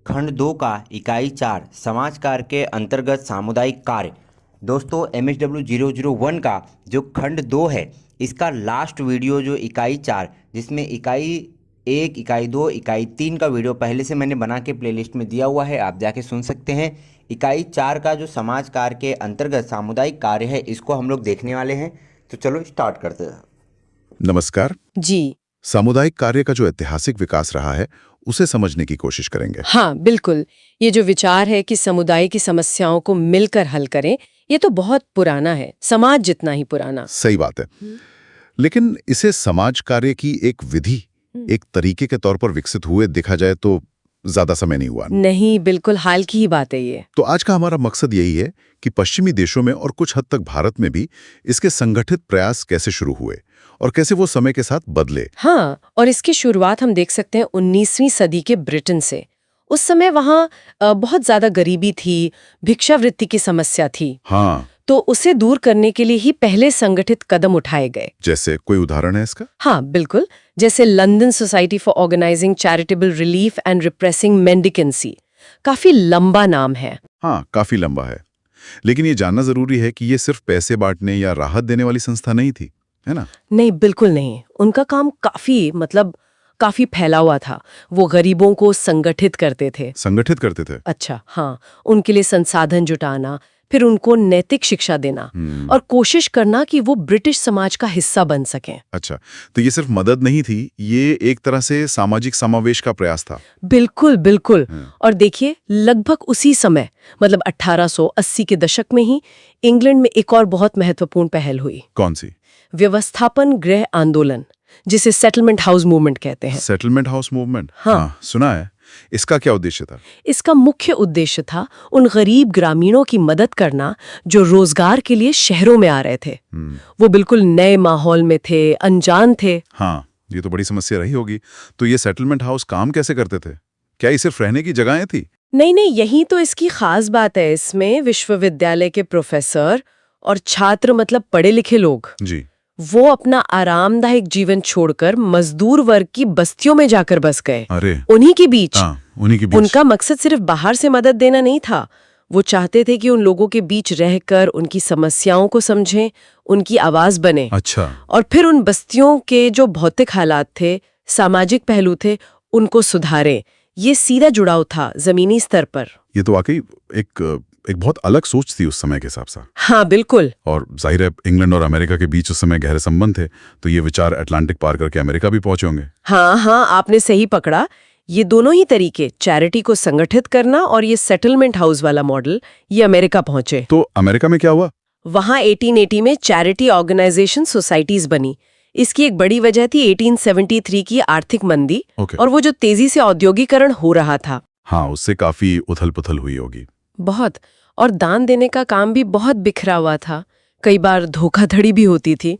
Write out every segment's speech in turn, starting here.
खंड 2 का इकाई 4 समाज कार्य के अंतर्गत सामुदायिक कार्य। दोस्तों MSW001 का जो खंड 2 है इसका लास्ट वीडियो जो इकाई 4 जिसमें इकाई 1, इकाई 2, इकाई 3 का वीडियो पहले से मैंने बना के प्लेलिस्ट में दिया हुआ है, आप जाके सुन सकते हैं। इकाई 4 का जो समाज कार्य के अंतर्गत सामुदायिक कार्य है इसको हम लोग देखने वाले हैं, तो चलो स्टार्ट करते हैं। नमस्कार जी सामुदायिक कार्य का जो ऐतिहासिक विकास रहा है उसे समझने की कोशिश करेंगे। हाँ बिल्कुल। ये जो विचार है कि समुदाय की समस्याओं को मिलकर हल करें, ये तो बहुत पुराना है, समाज जितना ही पुराना। सही बात है, लेकिन इसे समाज कार्य की एक विधि, एक तरीके के तौर पर विकसित हुए देखा जाए तो ज्यादा समय नहीं हुआ। नहीं, बिल्कुल हाल की ही बात है ये। तो आज का हमारा मकसद यही है कि पश्चिमी देशों में और कुछ हद तक भारत में भी इसके संगठित प्रयास कैसे शुरू हुए और कैसे वो समय के साथ बदले। हाँ, और इसकी शुरुआत हम देख सकते हैं 19वीं सदी के ब्रिटेन से। उस समय वहाँ बहुत ज्यादा गरीबी थी, भिक्षावृत्ति की समस्या थी। हाँ, तो उसे दूर करने के लिए ही पहले संगठित कदम उठाए गए। जैसे कोई उदाहरण है इसका? हाँ बिल्कुल, जैसे London society for organising charitable relief and repressing mendicancy. काफी लंबा नाम है। हाँ, काफी लंबा है, लेकिन ये जानना जरूरी है कि ये सिर्फ पैसे बांटने या राहत देने वाली संस्था नहीं थी, है ना? नहीं, बिल्कुल नहीं। उनका काम काफी फैला हुआ था। वो गरीबों को संगठित करते थे। संगठित करते थे? अच्छा, हाँ, उनके लिए संसाधन जुटाना, फिर उनको नैतिक शिक्षा देना और कोशिश करना कि वो ब्रिटिश समाज का हिस्सा बन सकें। अच्छा, तो ये सिर्फ मदद नहीं थी, ये एक तरह से सामाजिक समावेश का प्रयास था। बिल्कुल बिल्कुल। और देखिए, लगभग उसी समय मतलब 1880 के दशक में ही इंग्लैंड में एक और बहुत महत्वपूर्ण पहल हुई। कौन सी? व्यवस्थापन गृह आंदोलन, जिसे सेटलमेंट हाउस मूवमेंट कहते हैं। Settlement house movement? हाँ, सुना है। इसका क्या उद्देश्य था? इसका मुख्य उद्देश्य था उन गरीब ग्रामीणों की मदद करना जो रोजगार के लिए शहरों में आ रहे थे। वो बिल्कुल नए माहौल में थे, अनजान थे। हाँ, ये तो बड़ी समस्या रही होगी। तो ये सेटलमेंट हाउस काम कैसे करते थे? क्या ये सिर्फ रहने की जगहें थी? नहीं, यही तो इसकी खास बात है। इसमें विश्वविद्यालय के प्रोफेसर और छात्र, मतलब पढ़े लिखे लोग, जी, वो अपना आरामदायक जीवन छोड़कर मजदूर वर्ग की बस्तियों में जाकर बस गए। अरे, उन्हीं के बीच। उनका मकसद सिर्फ बाहर से मदद देना नहीं था। वो चाहते थे कि उन लोगों के बीच रहकर उनकी समस्याओं को समझें, उनकी आवाज बने। अच्छा। और फिर उन बस्तियों के जो भौतिक हालात थे, सामाजिक पहलू थे, उनको सुधारें। ये सीधा जुड़ाव था जमीनी स्तर पर। ये तो वाकई एक बहुत अलग सोच थी उस समय के हिसाब से। हाँ बिल्कुल। और जाहिर है इंग्लैंड और अमेरिका के बीच उस समय गहरे संबंध थे, तो ये विचार अटलांटिक पार करके अमेरिका भी पहुंचे होंगे। हाँ, आपने सही पकड़ा। ये दोनों ही तरीके, चैरिटी को संगठित करना और ये सेटलमेंट हाउस वाला मॉडल, ये अमेरिका पहुंचे। तो अमेरिका में क्या हुआ? वहां 1880 में चैरिटी ऑर्गेनाइजेशन सोसाइटीज बनी। इसकी एक बड़ी वजह थी 1873 की आर्थिक मंदी और वो जो तेजी से औद्योगिकरण हो रहा था। हाँ, उससे काफी उथल पुथल हुई होगी। बहुत। और दान देने का काम भी बहुत बिखरा हुआ था, कई बार धोखाधड़ी भी होती थी।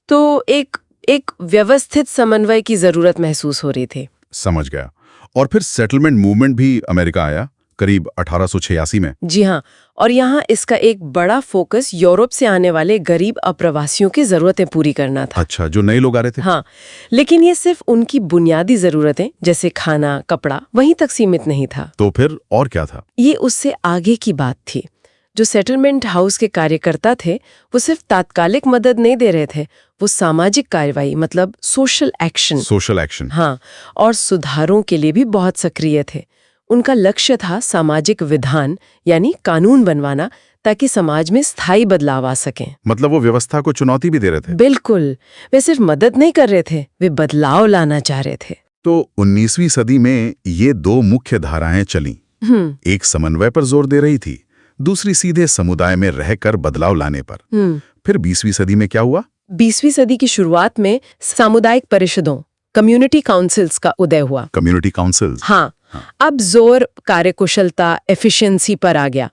तो एक व्यवस्थित समन्वय की जरूरत महसूस हो रही थी। समझ गया। और फिर सेटलमेंट मूवमेंट भी अमेरिका आया करीब 1886 में। जी हाँ, और यहाँ इसका एक बड़ा फोकस यूरोप से आने वाले गरीब अप्रवासियों की जरूरतें पूरी करना था। अच्छा, जो नए लोग आ रहे थे। हाँ, लेकिन ये सिर्फ उनकी बुनियादी जरूरतें जैसे खाना, कपड़ा, वहीं तक सीमित नहीं था। तो फिर और क्या था? ये उससे आगे की बात थी। जो सेटलमेंट हाउस के कार्यकर्ता थे, वो सिर्फ तात्कालिक मदद नहीं दे रहे थे, वो सामाजिक कार्रवाई, मतलब सोशल एक्शन, हाँ, और सुधारों के लिए भी बहुत सक्रिय थे। उनका लक्ष्य था सामाजिक विधान यानी कानून बनवाना, ताकि समाज में स्थायी बदलाव आ सके। मतलब वो व्यवस्था को चुनौती भी दे रहे थे? बिल्कुल। वे सिर्फ मदद नहीं कर रहे थे, वे बदलाव लाना चाह रहे थे। तो 19वीं सदी में ये दो मुख्य धाराएं चलीं। एक समन्वय पर जोर दे रही थी, दूसरी सीधे समुदाय में रहकर बदलाव लाने पर। फिर 20वीं सदी में क्या हुआ? 20वीं सदी की शुरुआत में सामुदायिक परिषदों, कम्युनिटी काउंसिल्स का उदय हुआ। Community councils? हाँ। अब जोर कार्यकुशलता, एफिशिएंसी पर आ गया,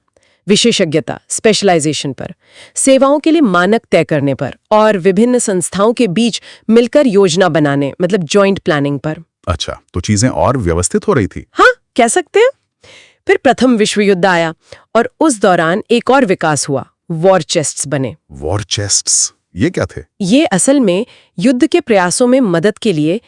विशेषज्ञता, स्पेशलाइजेशन पर, सेवाओं के लिए मानक तय करने पर और विभिन्न संस्थाओं के बीच मिलकर योजना बनाने, मतलब जॉइंट प्लानिंग पर। अच्छा, तो चीजें और व्यवस्थित हो रही थी। हाँ, कह सकते हैं। फिर प्रथम विश्व युद्ध आया और उस दौरान एक और विकास हुआ, वॉर चेस्ट्स बने। वॉर चेस्ट्स ये क्या थे? ये असल में युद्ध के प्रयासों में मदद के लिए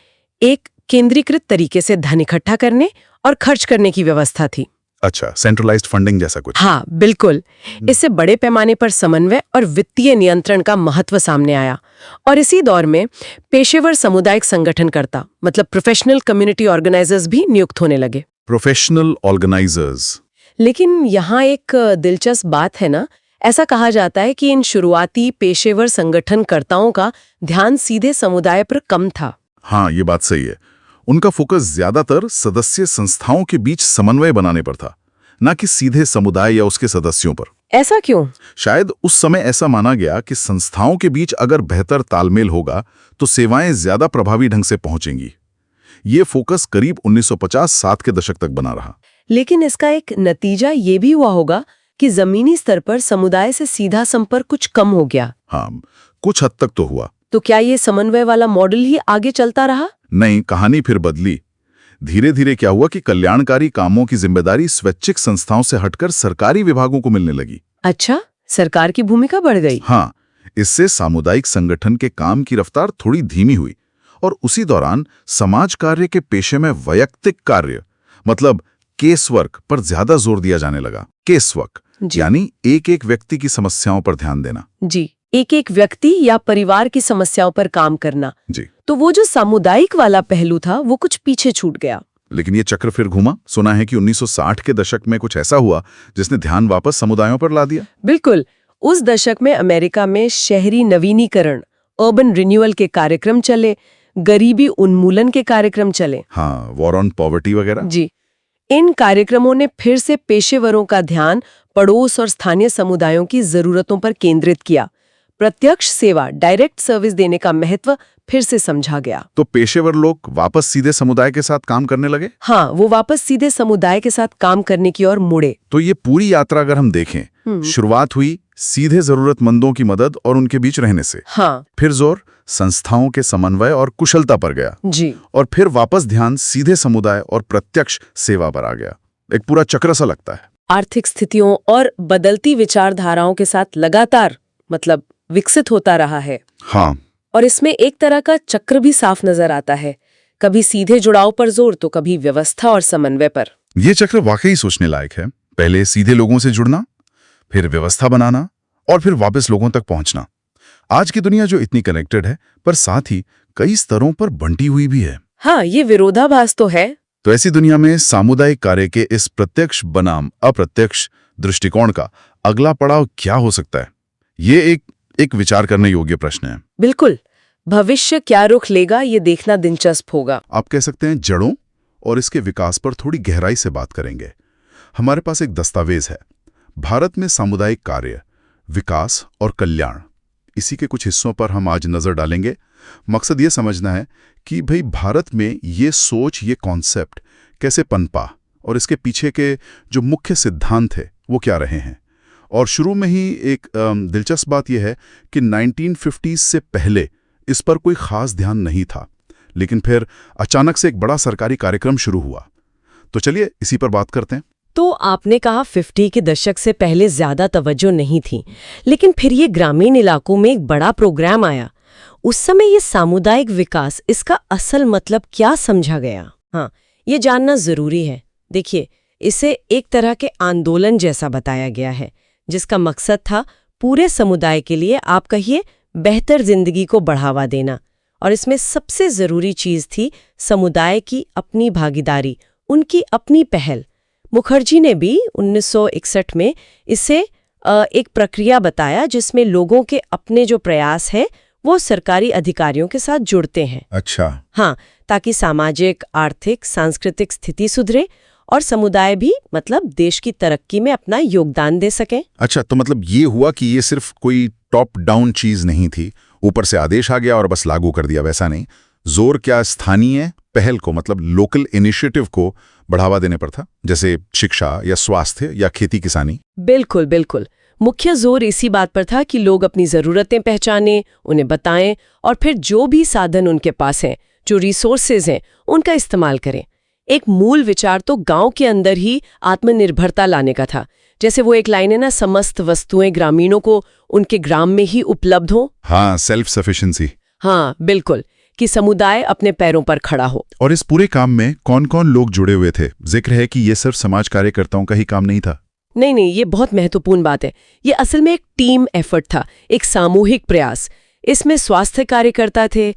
एक केंद्रीकृत तरीके से धन इकट्ठा करने और खर्च करने की व्यवस्था थी। अच्छा, सेंट्रलाइज्ड फंडिंग जैसा कुछ। हाँ, बिल्कुल। इससे बड़े पैमाने पर समन्वय और वित्तीय नियंत्रण का महत्व सामने आया। और इसी दौर में पेशेवर सामुदायिक संगठनकर्ता मतलब प्रोफेशनल कम्युनिटी ऑर्गेनाइजर्स भी नियुक्त होने लगे। Professional organizers. लेकिन यहाँ एक दिलचस्प बात है ना, ऐसा कहा जाता है कि इन शुरुआती पेशेवर संगठनकर्ताओं का ध्यान सीधे समुदाय पर कम था। हाँ, ये बात सही है। उनका फोकस ज्यादातर सदस्य संस्थाओं के बीच समन्वय बनाने पर था, न कि सीधे समुदाय या उसके सदस्यों पर। ऐसा क्यों? शायद उस समय ऐसा माना गया कि संस्थाओं के बीच अगर बेहतर तालमेल होगा तो सेवाएं ज्यादा प्रभावी ढंग से पहुंचेंगी। ये फोकस करीब 1950-60 के दशक तक बना रहा। लेकिन इसका एक नतीजा ये भी हुआ होगा कि जमीनी स्तर पर समुदाय से सीधा संपर्क कुछ कम हो गया। हाँ, कुछ हद तक तो हुआ। तो क्या ये समन्वय वाला मॉडल ही आगे चलता रहा? नहीं, कहानी फिर बदली। धीरे धीरे क्या हुआ कि कल्याणकारी कामों की जिम्मेदारी स्वैच्छिक संस्थाओं से हटकर सरकारी विभागों को मिलने लगी। अच्छा, सरकार की भूमिका बढ़ गई। हाँ, इससे सामुदायिक संगठन के काम की रफ्तार थोड़ी धीमी हुई और उसी दौरान समाज कार्य के पेशे में वैयक्तिक कार्य मतलब केस वर्क पर ज्यादा जोर दिया जाने लगा। केस वर्क यानी एक एक व्यक्ति की समस्याओं पर ध्यान देना। जी, एक एक व्यक्ति या परिवार की समस्याओं पर काम करना। जी। तो वो जो सामुदायिक वाला पहलू था वो कुछ पीछे छूट गया। लेकिन ये चक्र फिर घूमा। सुना है कि 1960 के दशक में कुछ ऐसा हुआ जिसने ध्यान वापस समुदायों पर ला दिया। बिल्कुल। उस दशक में अमेरिका में शहरी नवीनीकरण, अर्बन रिन्यूअल के कार्यक्रम चले, गरीबी उन्मूलन के कार्यक्रम चले। हाँ, वॉर ऑन पॉवर्टी वगैरह। जी। इन कार्यक्रमों ने फिर से पेशेवरों का ध्यान पड़ोस और स्थानीय समुदायों की जरूरतों पर केंद्रित किया। प्रत्यक्ष सेवा, डायरेक्ट सर्विस देने का महत्व फिर से समझा गया। तो पेशेवर लोग वापस सीधे समुदाय के साथ काम करने लगे। हाँ, वो वापस सीधे समुदाय के साथ काम करने की ओर मुड़े। तो ये पूरी यात्रा अगर हम देखें, शुरुआत हुई सीधे जरूरतमंदों की मदद और उनके बीच रहने से। हाँ। फिर जोर संस्थाओं के समन्वय और कुशलता पर गया। जी। और फिर वापस ध्यान सीधे समुदाय और प्रत्यक्ष सेवा पर आ गया। एक पूरा चक्र सा लगता है। आर्थिक स्थितियों और बदलती विचारधाराओं के साथ लगातार मतलब विकसित होता रहा है। हाँ। और इसमें एक तरह का चक्र भी साफ नजर आता है, कभी सीधे जुड़ाव पर जोर तो कभी व्यवस्था और समन्वय पर। ये चक्र वाकई सोचने लायक है। पहले सीधे लोगों से जुड़ना, फिर व्यवस्था बनाना और फिर वापस लोगों तक पहुंचना। आज की दुनिया जो इतनी कनेक्टेड है पर साथ ही कई स्तरों पर बंटी हुई भी है। हाँ, ये विरोधाभास तो है। तो ऐसी दुनिया में सामुदायिक कार्य के इस प्रत्यक्ष बनाम अप्रत्यक्ष दृष्टिकोण का अगला पड़ाव क्या हो सकता है? ये एक विचार करने योग्य प्रश्न है। बिल्कुल। भविष्य क्या रुख लेगा ये देखना दिलचस्प होगा। आप कह सकते हैं जड़ों और इसके विकास पर थोड़ी गहराई से बात करेंगे। हमारे पास एक दस्तावेज है, भारत में सामुदायिक कार्य, विकास और कल्याण। इसी के कुछ हिस्सों पर हम आज नजर डालेंगे। मकसद ये समझना है कि भाई भारत में ये सोच, ये कॉन्सेप्ट कैसे पनपा और इसके पीछे के जो मुख्य सिद्धांत थे वो क्या रहे हैं। और शुरू में ही एक दिलचस्प बात यह है कि 1950s से पहले इस पर कोई खास ध्यान नहीं था, लेकिन फिर अचानक से एक बड़ा सरकारी कार्यक्रम शुरू हुआ। तो चलिए इसी पर बात करते हैं। तो आपने कहा 50 के दशक से पहले ज्यादा तवज्जो नहीं थी, लेकिन फिर ये ग्रामीण इलाकों में एक बड़ा प्रोग्राम आया। उस समय ये सामुदायिक विकास, इसका असल मतलब क्या समझा गया? हाँ, ये जानना जरूरी है। देखिए, इसे एक तरह के आंदोलन जैसा बताया गया है, जिसका मकसद था पूरे समुदाय के लिए, आप कहिए, बेहतर जिंदगी को बढ़ावा देना। और इसमें सबसे जरूरी चीज थी समुदाय की अपनी भागीदारी, उनकी अपनी पहल। मुखर्जी ने भी 1961 में इसे एक प्रक्रिया बताया जिसमें लोगों के अपने जो प्रयास हैं वो सरकारी अधिकारियों के साथ जुड़ते हैं। अच्छा। हाँ, ताकि सामाजिक, आर्थिक, सांस्कृतिक स्थिति सुधरे और समुदाय भी मतलब देश की तरक्की में अपना योगदान दे सके। अच्छा, तो मतलब ये हुआ कि ये सिर्फ कोई टॉप डाउन चीज नहीं थी, ऊपर से आदेश आ गया और बस लागू कर दिया, वैसा नहीं। जोर क्या स्थानीय पहल को मतलब लोकल इनिशिएटिव को बढ़ावा देने पर था, जैसे शिक्षा या स्वास्थ्य या खेती किसानी? बिल्कुल बिल्कुल। मुख्य जोर इसी बात पर था कि लोग अपनी जरूरतें पहचानें, उन्हें बताएं और फिर जो भी साधन उनके पास हैं, जो रिसोर्सेज हैं, उनका इस्तेमाल करें। एक मूल विचार तो गांव के अंदर ही आत्मनिर्भरता लाने का था। जैसे वो एक लाइन है ना, समस्त वस्तुएं ग्रामीणों को उनके ग्राम में ही उपलब्ध हो। हाँ, सेल्फ सफिशिएंसी। हाँ बिल्कुल, कि समुदाय अपने पैरों पर खड़ा हो। और इस पूरे काम में कौन कौन लोग जुड़े हुए थे? जिक्र है कि ये सिर्फ समाज कार्यकर्ताओं का ही काम नहीं था। नहीं, ये बहुत महत्वपूर्ण बात है। ये असल में एक टीम एफर्ट था, एक सामूहिक प्रयास। इसमें स्वास्थ्य कार्यकर्ता थे,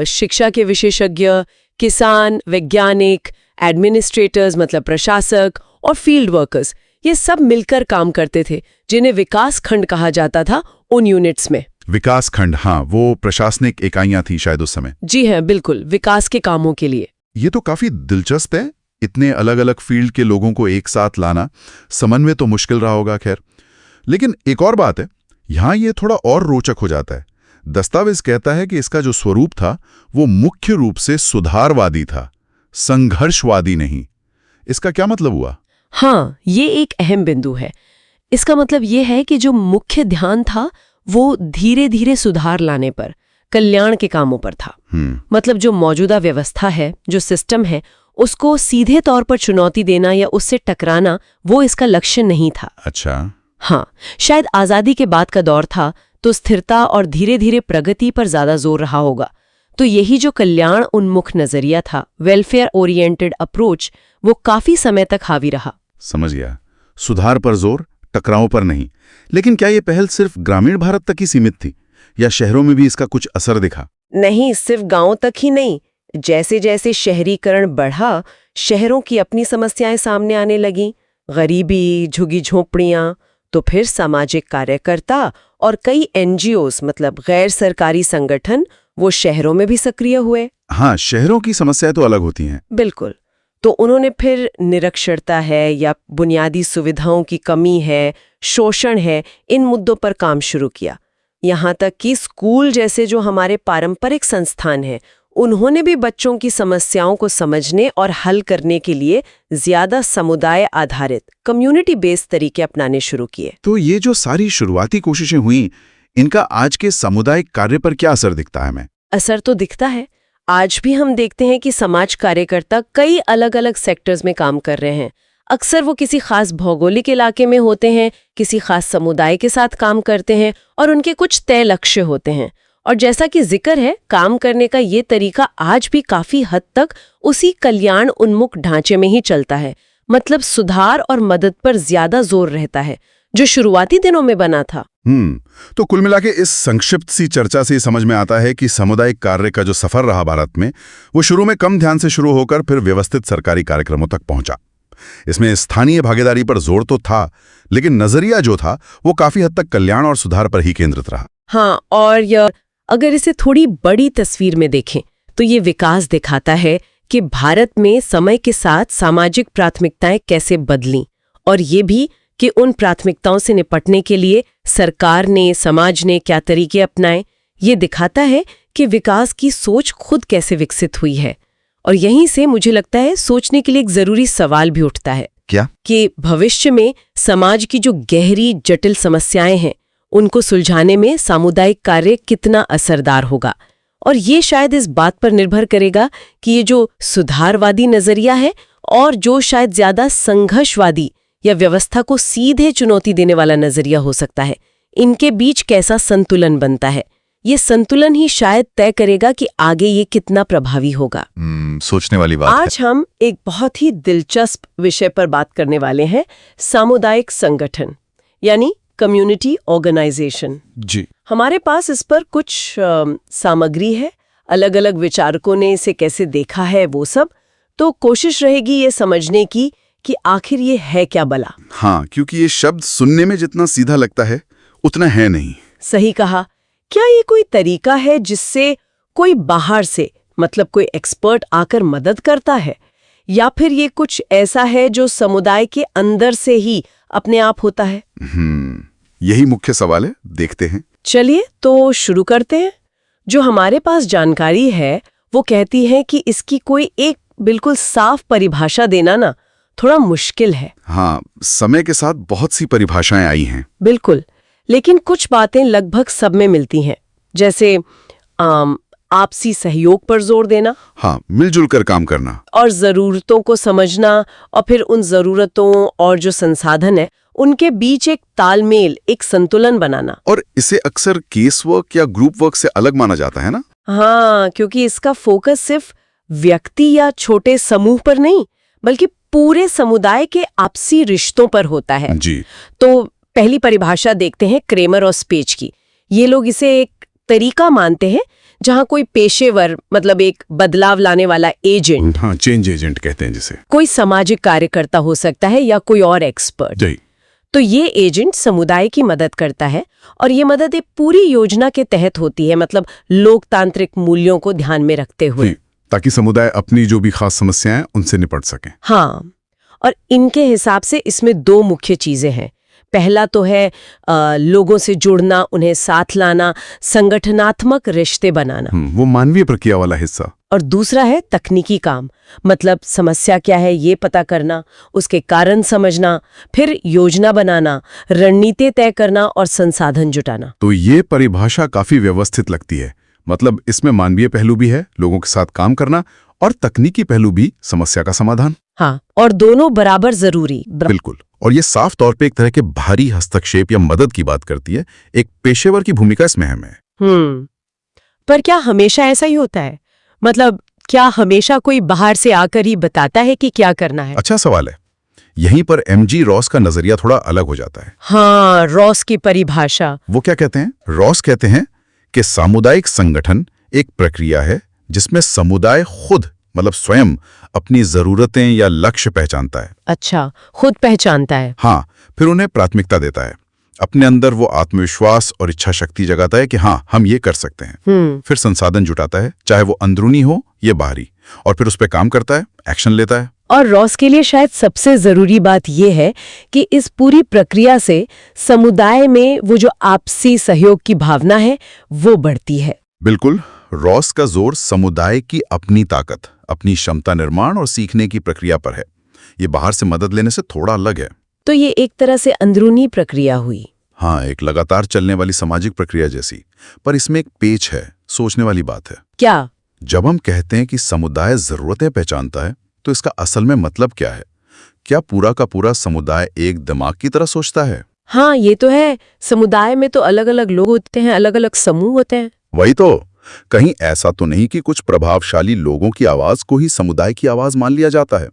शिक्षा के विशेषज्ञ, किसान, वैज्ञानिक, एडमिनिस्ट्रेटर्स मतलब प्रशासक और फील्ड वर्कर्स, ये सब मिलकर काम करते थे, जिन्हें विकास खंड कहा जाता था उन यूनिट्स में। विकास खंड, हाँ, वो प्रशासनिक इकाइयां थी शायद उस समय। जी हाँ, बिल्कुल, विकास के कामों के लिए। ये तो काफी दिलचस्प है। इतने अलग अलग फील्ड के लोगों को एक साथ लाना, समन्वय तो मुश्किल रहा होगा। खैर, लेकिन एक और बात है, यहां ये थोड़ा और रोचक हो जाता है। दस्तावेज कहता है कि इसका जो स्वरूप था वो मुख्य रूप से सुधारवादी था, संघर्षवादी नहीं। इसका क्या मतलब हुआ? हाँ, ये एक अहम बिंदु है। इसका मतलब ये है कि जो मुख्य ध्यान था वो धीरे धीरे सुधार लाने पर, कल्याण के कामों पर था। मतलब जो मौजूदा व्यवस्था है, जो सिस्टम है, उसको सीधे तौर पर चुनौती देना या उससे टकराना, वो इसका लक्ष्य नहीं था। अच्छा। हाँ, शायद आजादी के बाद का दौर था तो स्थिरता और धीरे धीरे प्रगति पर ज्यादा जोर रहा होगा। तो यही जो कल्याण उन्मुख नजरिया था, वेलफेयर ओरिएंटेड अप्रोच, वो काफी समय तक हावी रहा। समझ गया, सुधार पर जोर, टकराव पर नहीं। लेकिन क्या ये पहल सिर्फ ग्रामीण भारत तक ही सीमित थी या शहरों में भी इसका कुछ असर दिखा? नहीं, सिर्फ गांव तक ही नहीं। जैसे जैसे शहरीकरण बढ़ा, शहरों की अपनी समस्याएं सामने आने लगीं, गरीबी, झुगी झोंपड़ियां। तो फिर सामाजिक कार्यकर्ता और कई एनजीओस मतलब गैर सरकारी संगठन वो शहरों में भी सक्रिय हुए। हाँ, शहरों की समस्याएं तो अलग होती हैं। बिल्कुल। तो उन्होंने फिर निरक्षरता है या बुनियादी सुविधाओं की कमी है, शोषण है, इन मुद्दों पर काम शुरू किया। यहाँ तक कि स्कूल जैसे जो हमारे पारंपरिक संस्थान हैं, उन्होंने भी बच्चों की समस्याओं को समझने और हल करने के लिए ज्यादा समुदाय आधारित कम्युनिटी बेस्ड तरीके अपनाने शुरू किए। तो ये जो सारी शुरुआती कोशिशें हुई, इनका आज के सामुदायिक कार्य पर क्या असर दिखता है हमें? असर तो दिखता है। आज भी हम देखते हैं कि समाज कार्यकर्ता कई अलग अलग सेक्टर्स में काम कर रहे हैं। अक्सर वो किसी खास भौगोलिक इलाके में होते हैं, किसी खास समुदाय के साथ काम करते हैं और उनके कुछ तय लक्ष्य होते हैं। और जैसा कि जिक्र है, काम करने का ये तरीका आज भी काफी हद तक उसी कल्याण उन्मुख ढांचे में ही चलता है। मतलब सुधार और मदद पर ज्यादा जोर रहता है, जो शुरुआती दिनों में बना था। तो कुल मिला के इस संक्षिप्त सी चर्चा से समझ में आता है कि सामुदायिक कार्य का जो सफर रहा भारत में, वो शुरू में कम ध्यान से शुरू होकर फिर व्यवस्थित सरकारी कार्यक्रमों तक पहुंचा। इसमें स्थानीय भागीदारी पर जोर तो था, लेकिन नजरिया जो था वो काफी हद तक कल्याण और सुधार पर ही केंद्रित रहा। हाँ, और अगर इसे थोड़ी बड़ी तस्वीर में देखें तो ये विकास दिखाता है कि भारत में समय के साथ सामाजिक प्राथमिकताएं कैसे बदलीं, और ये भी कि उन प्राथमिकताओं से निपटने के लिए सरकार ने, समाज ने क्या तरीके अपनाए। ये दिखाता है कि विकास की सोच खुद कैसे विकसित हुई है। और यहीं से मुझे लगता है सोचने के लिए एक जरूरी सवाल भी उठता है। क्या? कि भविष्य में समाज की जो गहरी जटिल समस्याएं हैं, उनको सुलझाने में सामुदायिक कार्य कितना असरदार होगा। और ये शायद इस बात पर निर्भर करेगा कि ये जो सुधारवादी नजरिया है और जो शायद ज्यादा संघर्षवादी या व्यवस्था को सीधे चुनौती देने वाला नजरिया हो सकता है, इनके बीच कैसा संतुलन बनता है। ये संतुलन ही शायद तय करेगा कि आगे ये कितना प्रभावी होगा। सोचने वाली बात आज हम एक बहुत ही दिलचस्प विषय पर बात करने वाले हैं, सामुदायिक संगठन यानी कम्युनिटी ऑर्गेनाइजेशन। जी। हमारे पास इस पर कुछ सामग्री है, अलग अलग विचारकों ने इसे कैसे देखा है वो सब। तो कोशिश रहेगी ये समझने की कि आखिर ये है क्या भला। हाँ, क्योंकि ये शब्द सुनने में जितना सीधा लगता है उतना है नहीं। सही कहा। क्या ये कोई तरीका है जिससे कोई बाहर से मतलब कोई एक्सपर्ट आकर मदद करता है, या फिर ये कुछ ऐसा है जो समुदाय के अंदर से ही अपने आप होता है? यही मुख्य सवाल है, देखते हैं। चलिए तो शुरू करते हैं। जो हमारे पास जानकारी है वो कहती है कि इसकी कोई एक बिल्कुल साफ परिभाषा देना ना थोड़ा मुश्किल है। हाँ, समय के साथ बहुत सी परिभाषाएं आई हैं। बिल्कुल, लेकिन कुछ बातें लगभग सब में मिलती हैं, जैसे आपसी सहयोग पर जोर देना। हाँ, मिलजुल कर काम करना और जरूरतों को समझना, और फिर उन जरूरतों और जो संसाधन है उनके बीच एक तालमेल, एक संतुलन बनाना। और इसे अक्सर केस वर्क या ग्रुप वर्क से अलग माना जाता है ना? हाँ, क्योंकि इसका फोकस सिर्फ व्यक्ति या छोटे समूह पर नहीं, बल्कि पूरे समुदाय के आपसी रिश्तों पर होता है। जी। तो पहली परिभाषा देखते हैं क्रेमर और स्पेज की। ये लोग इसे एक तरीका मानते हैं जहां कोई पेशेवर, मतलब एक बदलाव लाने वाला एजेंट, हाँ, चेंज एजेंट कहते हैं जिसे, कोई सामाजिक कार्यकर्ता हो सकता है या कोई और एक्सपर्ट। जी। तो ये एजेंट समुदाय की मदद करता है और ये मदद एक पूरी योजना के तहत होती है, मतलब लोकतांत्रिक मूल्यों को ध्यान में रखते हुए, ताकि समुदाय अपनी जो भी खास समस्याएं उनसे निपट सकें। हाँ, और इनके हिसाब से इसमें दो मुख्य चीजें हैं। पहला तो है लोगों से जुड़ना, उन्हें साथ लाना, संगठनात्मक रिश्ते बनाना, वो मानवीय प्रक्रिया वाला हिस्सा। और दूसरा है तकनीकी काम, मतलब समस्या क्या है ये पता करना, उसके कारण समझना, फिर योजना बनाना, रणनीति तय करना और संसाधन जुटाना। तो ये परिभाषा काफी व्यवस्थित लगती है। मतलब इसमें मानवीय पहलू भी है, लोगों के साथ काम करना, और तकनीकी पहलू भी, समस्या का समाधान। हाँ, और दोनों बराबर जरूरी। बिल्कुल। और ये साफ तौर पे एक तरह के भारी हस्तक्षेप या मदद की बात करती है। एक पेशेवर की भूमिका इसमें है। पर क्या हमेशा ऐसा ही होता है? मतलब क्या हमेशा कोई बाहर से आकर ही बताता है कि क्या करना है? अच्छा सवाल है। यहीं पर एमजी रॉस का नजरिया थोड़ा अलग हो जाता है। हाँ, रॉस की परिभाषा। वो क्या कहते हैं? रॉस कहते हैं कि सामुदायिक संगठन एक प्रक्रिया है जिसमें समुदाय खुद, मतलब स्वयं, अपनी जरूरतें या लक्ष्य पहचानता है। अच्छा, खुद पहचानता है। हाँ, फिर उन्हें प्राथमिकता देता है। अपने अंदर वो आत्मविश्वास और इच्छा शक्ति जगाता है कि हाँ, हम ये कर सकते हैं। फिर संसाधन जुटाता है, चाहे वो अंदरूनी हो या बाहरी, और फिर उस पर काम करता है, एक्शन लेता है। और रॉस के लिए शायद सबसे जरूरी बात यह है कि इस पूरी प्रक्रिया से समुदाय में वो जो आपसी सहयोग की भावना है वो बढ़ती है। बिल्कुल। रॉस का जोर समुदाय की अपनी ताकत, अपनी क्षमता निर्माण और सीखने की प्रक्रिया पर है। ये बाहर से मदद लेने से थोड़ा अलग है। तो ये एक तरह से अंदरूनी प्रक्रिया हुई। हाँ, एक लगातार चलने वाली सामाजिक प्रक्रिया जैसी। पर इसमें एक पेच है, सोचने वाली बात है। क्या? जब हम कहते हैं कि समुदाय जरूरतें पहचानता है, तो इसका असल में मतलब क्या है? क्या पूरा का पूरा समुदाय एक दिमाग की तरह सोचता है? हाँ, ये तो है। समुदाय में तो अलग अलग लोग होते हैं, अलग अलग समूह होते हैं। वही तो। कहीं ऐसा तो नहीं कि कुछ प्रभावशाली लोगों की आवाज को ही समुदाय की आवाज मान लिया जाता है।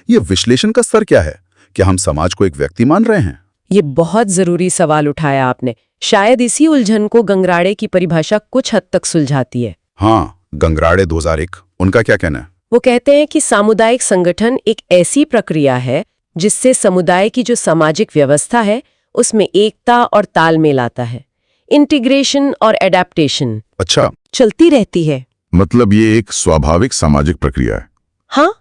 ये विश्लेषण का स्तर क्या है? क्या हम समाज को एक व्यक्ति मान रहे हैं? ये बहुत जरूरी सवाल उठाया आपने। शायद इसी उलझन को गंगराड़े की परिभाषा कुछ हद तक सुलझाती है। हाँ, गंगराड़े 2001, उनका क्या कहना है? वो कहते हैं कि सामुदायिक संगठन एक ऐसी प्रक्रिया है जिससे समुदाय की जो सामाजिक व्यवस्था है उसमें एकता और तालमेल आता है, इंटीग्रेशन और एडेप्टेशन अच्छा, चलती रहती है। मतलब ये एक स्वाभाविक सामाजिक प्रक्रिया है। हाँ,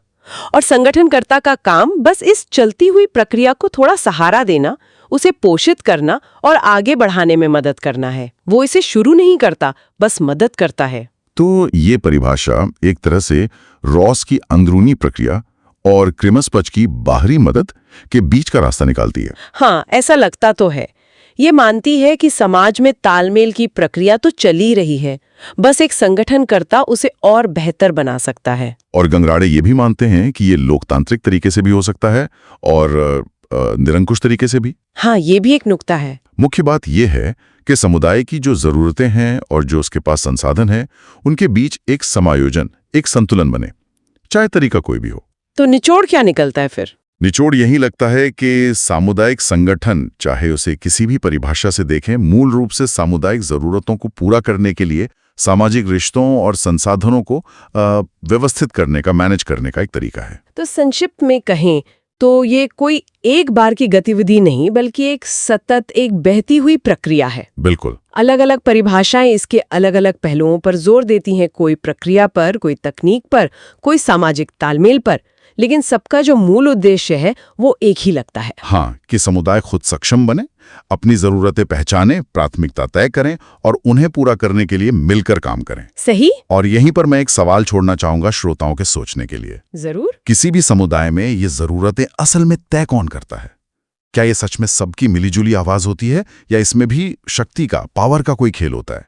और संगठनकर्ता का काम बस इस चलती हुई प्रक्रिया को थोड़ा सहारा देना, उसे पोषित करना और आगे बढ़ाने में मदद करना है। वो इसे शुरू नहीं करता, बस मदद करता है। तो ये परिभाषा एक तरह से रॉस की अंदरूनी प्रक्रिया और क्रिमसपच की बाहरी मदद के बीच का रास्ता निकालती है। हाँ, ऐसा लगता तो है। ये मानती है कि समाज में तालमेल की प्रक्रिया तो चली रही है, बस एक संगठनकर्ता उसे और बेहतर बना सकता है। और गंगराड़े ये भी मानते हैं कि ये लोकतांत्रिक तरीके से भी हो सकता है और निरंकुश तरीके से भी। हाँ, ये भी एक नुक्ता है। मुख्य बात यह है कि समुदाय की जो जरूरतें हैं और जो उसके पास संसाधन है, उनके बीच एक समायोजन, एक संतुलन बने, चाहे तरीका कोई भी हो। तो निचोड़ क्या निकलता है फिर? निचोड़ यही लगता है कि सामुदायिक संगठन, चाहे उसे किसी भी परिभाषा से देखें, मूल रूप से सामुदायिक जरूरतों को पूरा करने के लिए सामाजिक रिश्तों और संसाधनों को व्यवस्थित करने का, मैनेज करने का एक तरीका है। तो संक्षिप्त में कहें तो ये कोई एक बार की गतिविधि नहीं, बल्कि एक सतत, एक बहती हुई प्रक्रिया है। बिल्कुल। अलग अलग परिभाषाएं इसके अलग अलग पहलुओं पर जोर देती हैं, कोई प्रक्रिया पर, कोई तकनीक पर, कोई सामाजिक तालमेल पर, लेकिन सबका जो मूल उद्देश्य है वो एक ही लगता है। हाँ, कि समुदाय खुद सक्षम बने, अपनी जरूरतें पहचाने, प्राथमिकता तय करें और उन्हें पूरा करने के लिए मिलकर काम करें। सही। और यहीं पर मैं एक सवाल छोड़ना चाहूंगा श्रोताओं के सोचने के लिए। जरूर। किसी भी समुदाय में ये जरूरतें असल में तय कौन करता है? क्या ये सच में सबकी मिलीजुली आवाज होती है, या इसमें भी शक्ति का, पावर का कोई खेल होता है?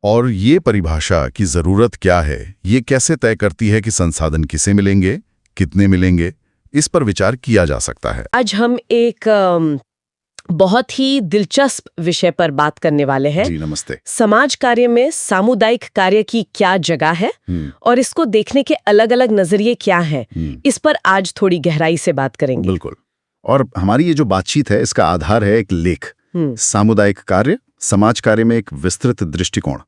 और ये परिभाषा की जरूरत क्या है, ये कैसे तय करती है कि संसाधन किसे मिलेंगे, कितने मिलेंगे? इस पर विचार किया जा सकता है। आज हम एक बहुत ही दिलचस्प विषय पर बात करने वाले हैं। जी नमस्ते। समाज कार्य में सामुदायिक कार्य की क्या जगह है और इसको देखने के अलग अलग नजरिए क्या हैं, इस पर आज थोड़ी गहराई से बात करेंगे। बिल्कुल। और हमारी ये जो बातचीत है इसका आधार है एक लेख, सामुदायिक कार्य समाज कार्य में एक विस्तृत दृष्टिकोण।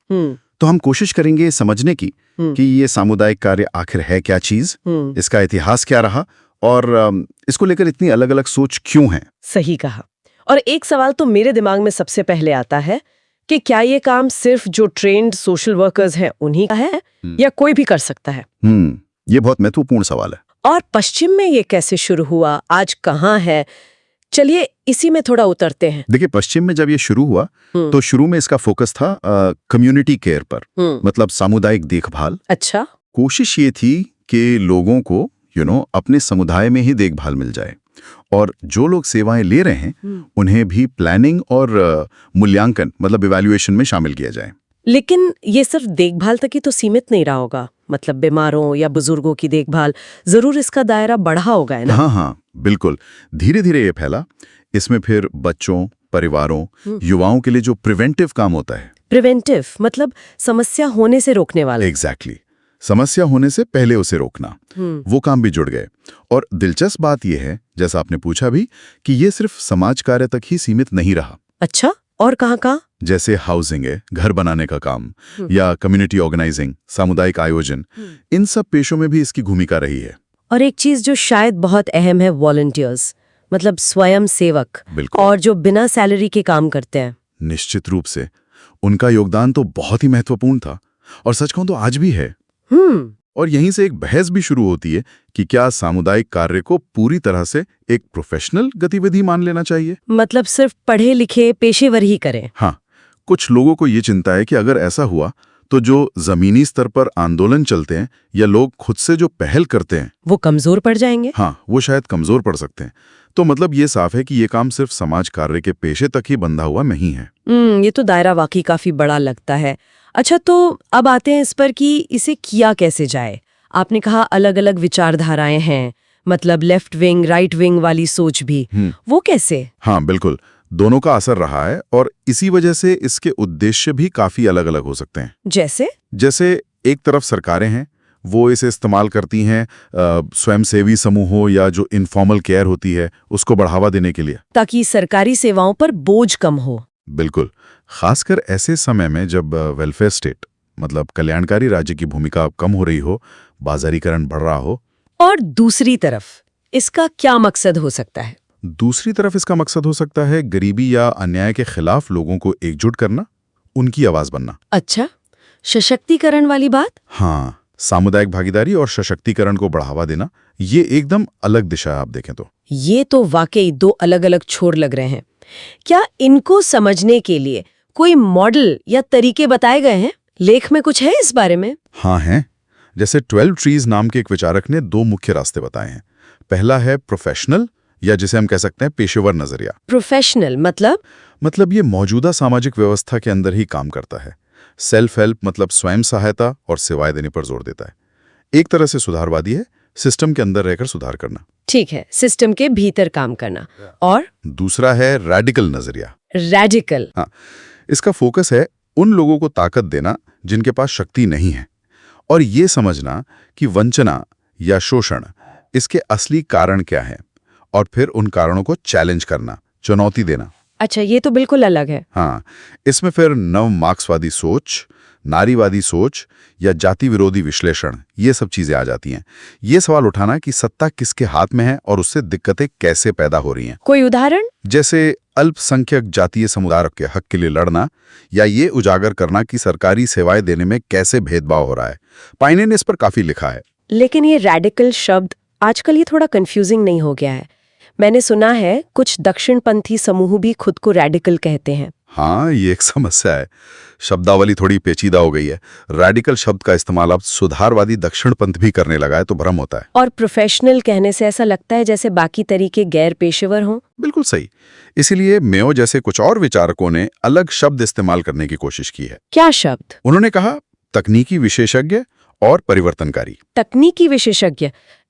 तो हम कोशिश करेंगे समझने की कि ये सामुदायिक कार्य आखिर है क्या चीज, इसका इतिहास क्या रहा और इसको लेकर इतनी अलग अलग सोच क्यों है। सही कहा। और एक सवाल तो मेरे दिमाग में सबसे पहले आता है कि क्या ये काम सिर्फ जो ट्रेन्ड सोशल वर्कर्स हैं उन्हीं का है या कोई भी कर सकता है? ये बहुत महत्वपूर्ण सवाल है। और पश्चिम में ये कैसे शुरू हुआ, आज कहाँ है? चलिए इसी में थोड़ा उतरते हैं। देखिए, पश्चिम में जब ये शुरू हुआ तो शुरू में इसका फोकस था कम्युनिटी केयर पर, मतलब सामुदायिक देखभाल। अच्छा। कोशिश ये थी कि लोगों को अपने समुदाय में ही देखभाल मिल जाए और जो लोग सेवाएं ले रहे हैं उन्हें भी प्लानिंग और मूल्यांकन मतलब इवैल्यूएशन में शामिल किया जाए। लेकिन ये सिर्फ देखभाल तक ही तो सीमित नहीं रहा होगा, मतलब बीमारों या बुजुर्गों की देखभाल, जरूर इसका दायरा बढ़ा होगा, है ना? हाँ, बिल्कुल। धीरे धीरे ये फैला। इसमें फिर बच्चों, परिवारों, युवाओं के लिए जो प्रिवेंटिव काम होता है। प्रिवेंटिव मतलब समस्या होने से रोकने वाला। एग्जैक्टली। समस्या होने से पहले उसे रोकना, वो काम भी जुड़ गए। और दिलचस्प बात यह है, जैसा आपने पूछा भी, कि ये सिर्फ समाज कार्य तक ही सीमित नहीं रहा। अच्छा, और कहाँ? जैसे हाउसिंग है, घर बनाने का काम, या कम्युनिटी ऑर्गेनाइजिंग, सामुदायिक आयोजन, इन सब पेशों में भी इसकी भूमिका रही है। और एक चीज जो शायद बहुत अहम है, वॉलंटियर्स, मतलब स्वयं सेवक, और जो बिना सैलरी के काम करते हैं। निश्चित रूप से उनका योगदान तो बहुत ही महत्वपूर्ण था और सच कहूं तो आज भी है। और यहीं से एक बहस भी शुरू होती है कि क्या सामुदायिक कार्य को पूरी तरह से एक प्रोफेशनल गतिविधि मान लेना चाहिए, मतलब सिर्फ पढ़े लिखे पेशेवर ही करें। हाँ, कुछ लोगों को ये चिंता है कि अगर ऐसा हुआ तो जो जमीनी स्तर पर आंदोलन चलते हैं या लोग खुद से जो पहल करते हैं वो कमजोर पड़ जाएंगे। हाँ, वो शायद कमजोर पड़ सकते हैं। तो मतलब ये साफ है कि ये काम सिर्फ समाज कार्य के पेशे तक ही बंधा हुआ नहीं है। ये तो दायरा वाकई काफी बड़ा लगता है। अच्छा, तो अब आते हैं इस पर कि इसे किया कैसे जाए। आपने कहा अलग अलग विचारधाराएं हैं, मतलब लेफ्ट विंग राइट विंग वाली सोच भी, वो कैसे? हाँ बिल्कुल, दोनों का असर रहा है और इसी वजह से इसके उद्देश्य भी काफी अलग अलग हो सकते हैं। जैसे एक तरफ सरकारें हैं, वो इसे इस्तेमाल करती हैं स्वयंसेवी समूहों या जो इनफॉर्मल केयर होती है उसको बढ़ावा देने के लिए, ताकि सरकारी सेवाओं पर बोझ कम हो। बिल्कुल, खासकर ऐसे समय में जब वेलफेयर स्टेट मतलब कल्याणकारी राज्य की भूमिका कम हो रही हो, बाजारीकरण बढ़ रहा हो। और दूसरी तरफ इसका क्या मकसद हो सकता है? दूसरी तरफ इसका मकसद हो सकता है गरीबी या अन्याय के खिलाफ लोगों को एकजुट करना, उनकी आवाज बनना। अच्छा, सशक्तिकरण वाली बात? हाँ, सामुदायिक भागीदारी और सशक्तिकरण को बढ़ावा देना, ये एकदम अलग दिशा है आप देखें तो। ये तो वाकई दो अलग अलग छोर लग रहे हैं। क्या इनको समझने के लिए कोई मॉडल या तरीके बताए गए हैं? लेख में कुछ है इस बारे में? हाँ हैं। जैसे 12 ट्रीज नाम के एक विचारक ने 2 मुख्य रास्ते बताए हैं। पहला है प्रोफेशनल, या जिसे हम कह सकते हैं पेशेवर नजरिया। प्रोफेशनल मतलब ये मौजूदा सामाजिक व्यवस्था के अंदर ही काम करता है। सेल्फ हेल्प मतलब स्वयं सहायता और सेवाएं देने पर जोर देता है। एक तरह से सुधारवादी है, सिस्टम के अंदर रहकर सुधार करना। ठीक है, सिस्टम के भीतर काम करना। और दूसरा है रैडिकल नजरिया। रैडिकल? हाँ, इसका फोकस है उन लोगों को ताकत देना जिनके पास शक्ति नहीं है, और ये समझना कि वंचना या शोषण इसके असली कारण क्या है, और फिर उन कारणों को चैलेंज करना, चुनौती देना। अच्छा, ये तो बिल्कुल अलग है। हाँ, इसमें फिर नव मार्क्सवादी सोच, नारीवादी सोच या जाति विरोधी विश्लेषण, ये सब चीजें आ जाती हैं। ये सवाल उठाना कि सत्ता किसके हाथ में है और उससे दिक्कतें कैसे पैदा हो रही हैं। कोई उदाहरण? जैसे अल्पसंख्यक जातीय समुदाय के हक के लिए लड़ना, या ये उजागर करना कि सरकारी सेवाएं देने में कैसे भेदभाव हो रहा है। पाइने ने इस पर काफी लिखा है। लेकिन ये रैडिकल शब्द आजकल ये थोड़ा कंफ्यूजिंग नहीं हो गया है? मैंने सुना है कुछ दक्षिणपंथी समूह भी खुद को रैडिकल कहते हैं। हाँ, ये एक समस्या है। शब्दावली थोड़ी पेचीदा हो गई है। रैडिकल शब्द का इस्तेमाल अब सुधारवादी दक्षिणपंथ भी करने लगा है, तो भ्रम होता है। और प्रोफेशनल कहने से ऐसा लगता है जैसे बाकी तरीके गैर पेशेवर हों। बिल्कुल सही। इसीलिए मेयो जैसे कुछ और विचारकों ने अलग शब्द इस्तेमाल करने की कोशिश की है। क्या शब्द? उन्होंने कहा तकनीकी विशेषज्ञ और परिवर्तनकारी। तकनीकी विशेषज्ञ,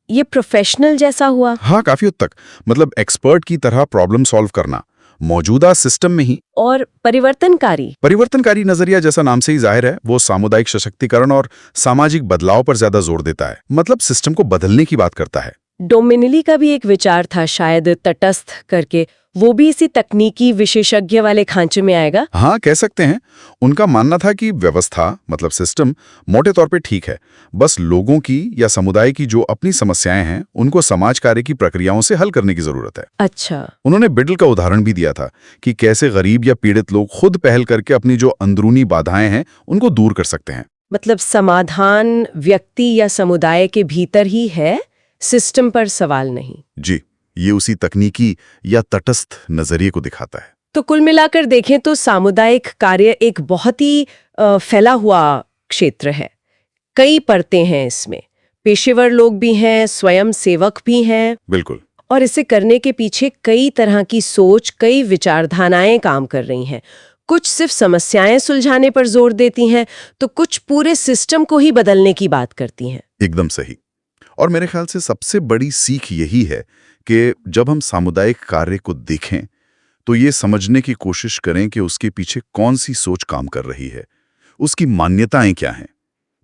ये प्रोफेशनल जैसा हुआ? हाँ, काफी हद तक। मतलब एक्सपर्ट की तरह प्रॉब्लम सॉल्व करना, मौजूदा सिस्टम में ही। और परिवर्तनकारी नजरिया जैसा नाम से ही जाहिर है, वो सामुदायिक सशक्तिकरण और सामाजिक बदलाव पर ज्यादा जोर देता है, मतलब सिस्टम को बदलने की बात करता है। डोमिनिली का भी एक विचार था, शायद तटस्थ करके, वो भी इसी तकनीकी विशेषज्ञ वाले खांचे में आएगा। हाँ, कह सकते हैं। उनका मानना था कि व्यवस्था मतलब सिस्टम मोटे तौर पे ठीक है, बस लोगों की या समुदाय की जो अपनी समस्याएं हैं उनको समाज कार्य की प्रक्रियाओं से हल करने की जरूरत है। अच्छा। उन्होंने बिडल का उदाहरण भी दिया था कि कैसे गरीब या पीड़ित लोग खुद पहल करके अपनी जो अंदरूनी बाधाएं हैं उनको दूर कर सकते हैं। मतलब समाधान व्यक्ति या समुदाय के भीतर ही है, सिस्टम पर सवाल नहीं। जी, ये उसी तकनीकी या तटस्थ नजरिए को दिखाता है। तो कुल मिलाकर देखें तो सामुदायिक कार्य एक बहुत ही फैला हुआ क्षेत्र है। कई परतें हैं इसमें, पेशेवर लोग भी हैं, स्वयं सेवक भी हैं। बिल्कुल। और इसे करने के पीछे कई तरह की सोच, कई विचारधाराएं काम कर रही हैं। कुछ सिर्फ समस्याएं सुलझाने पर जोर देती हैं, तो कुछ पूरे सिस्टम को ही बदलने की बात करती हैं। एकदम सही। और मेरे ख्याल से सबसे बड़ी सीख यही है कि जब हम सामुदायिक कार्य को देखें तो ये समझने की कोशिश करें कि उसके पीछे कौन सी सोच काम कर रही है, उसकी मान्यताएं क्या हैं,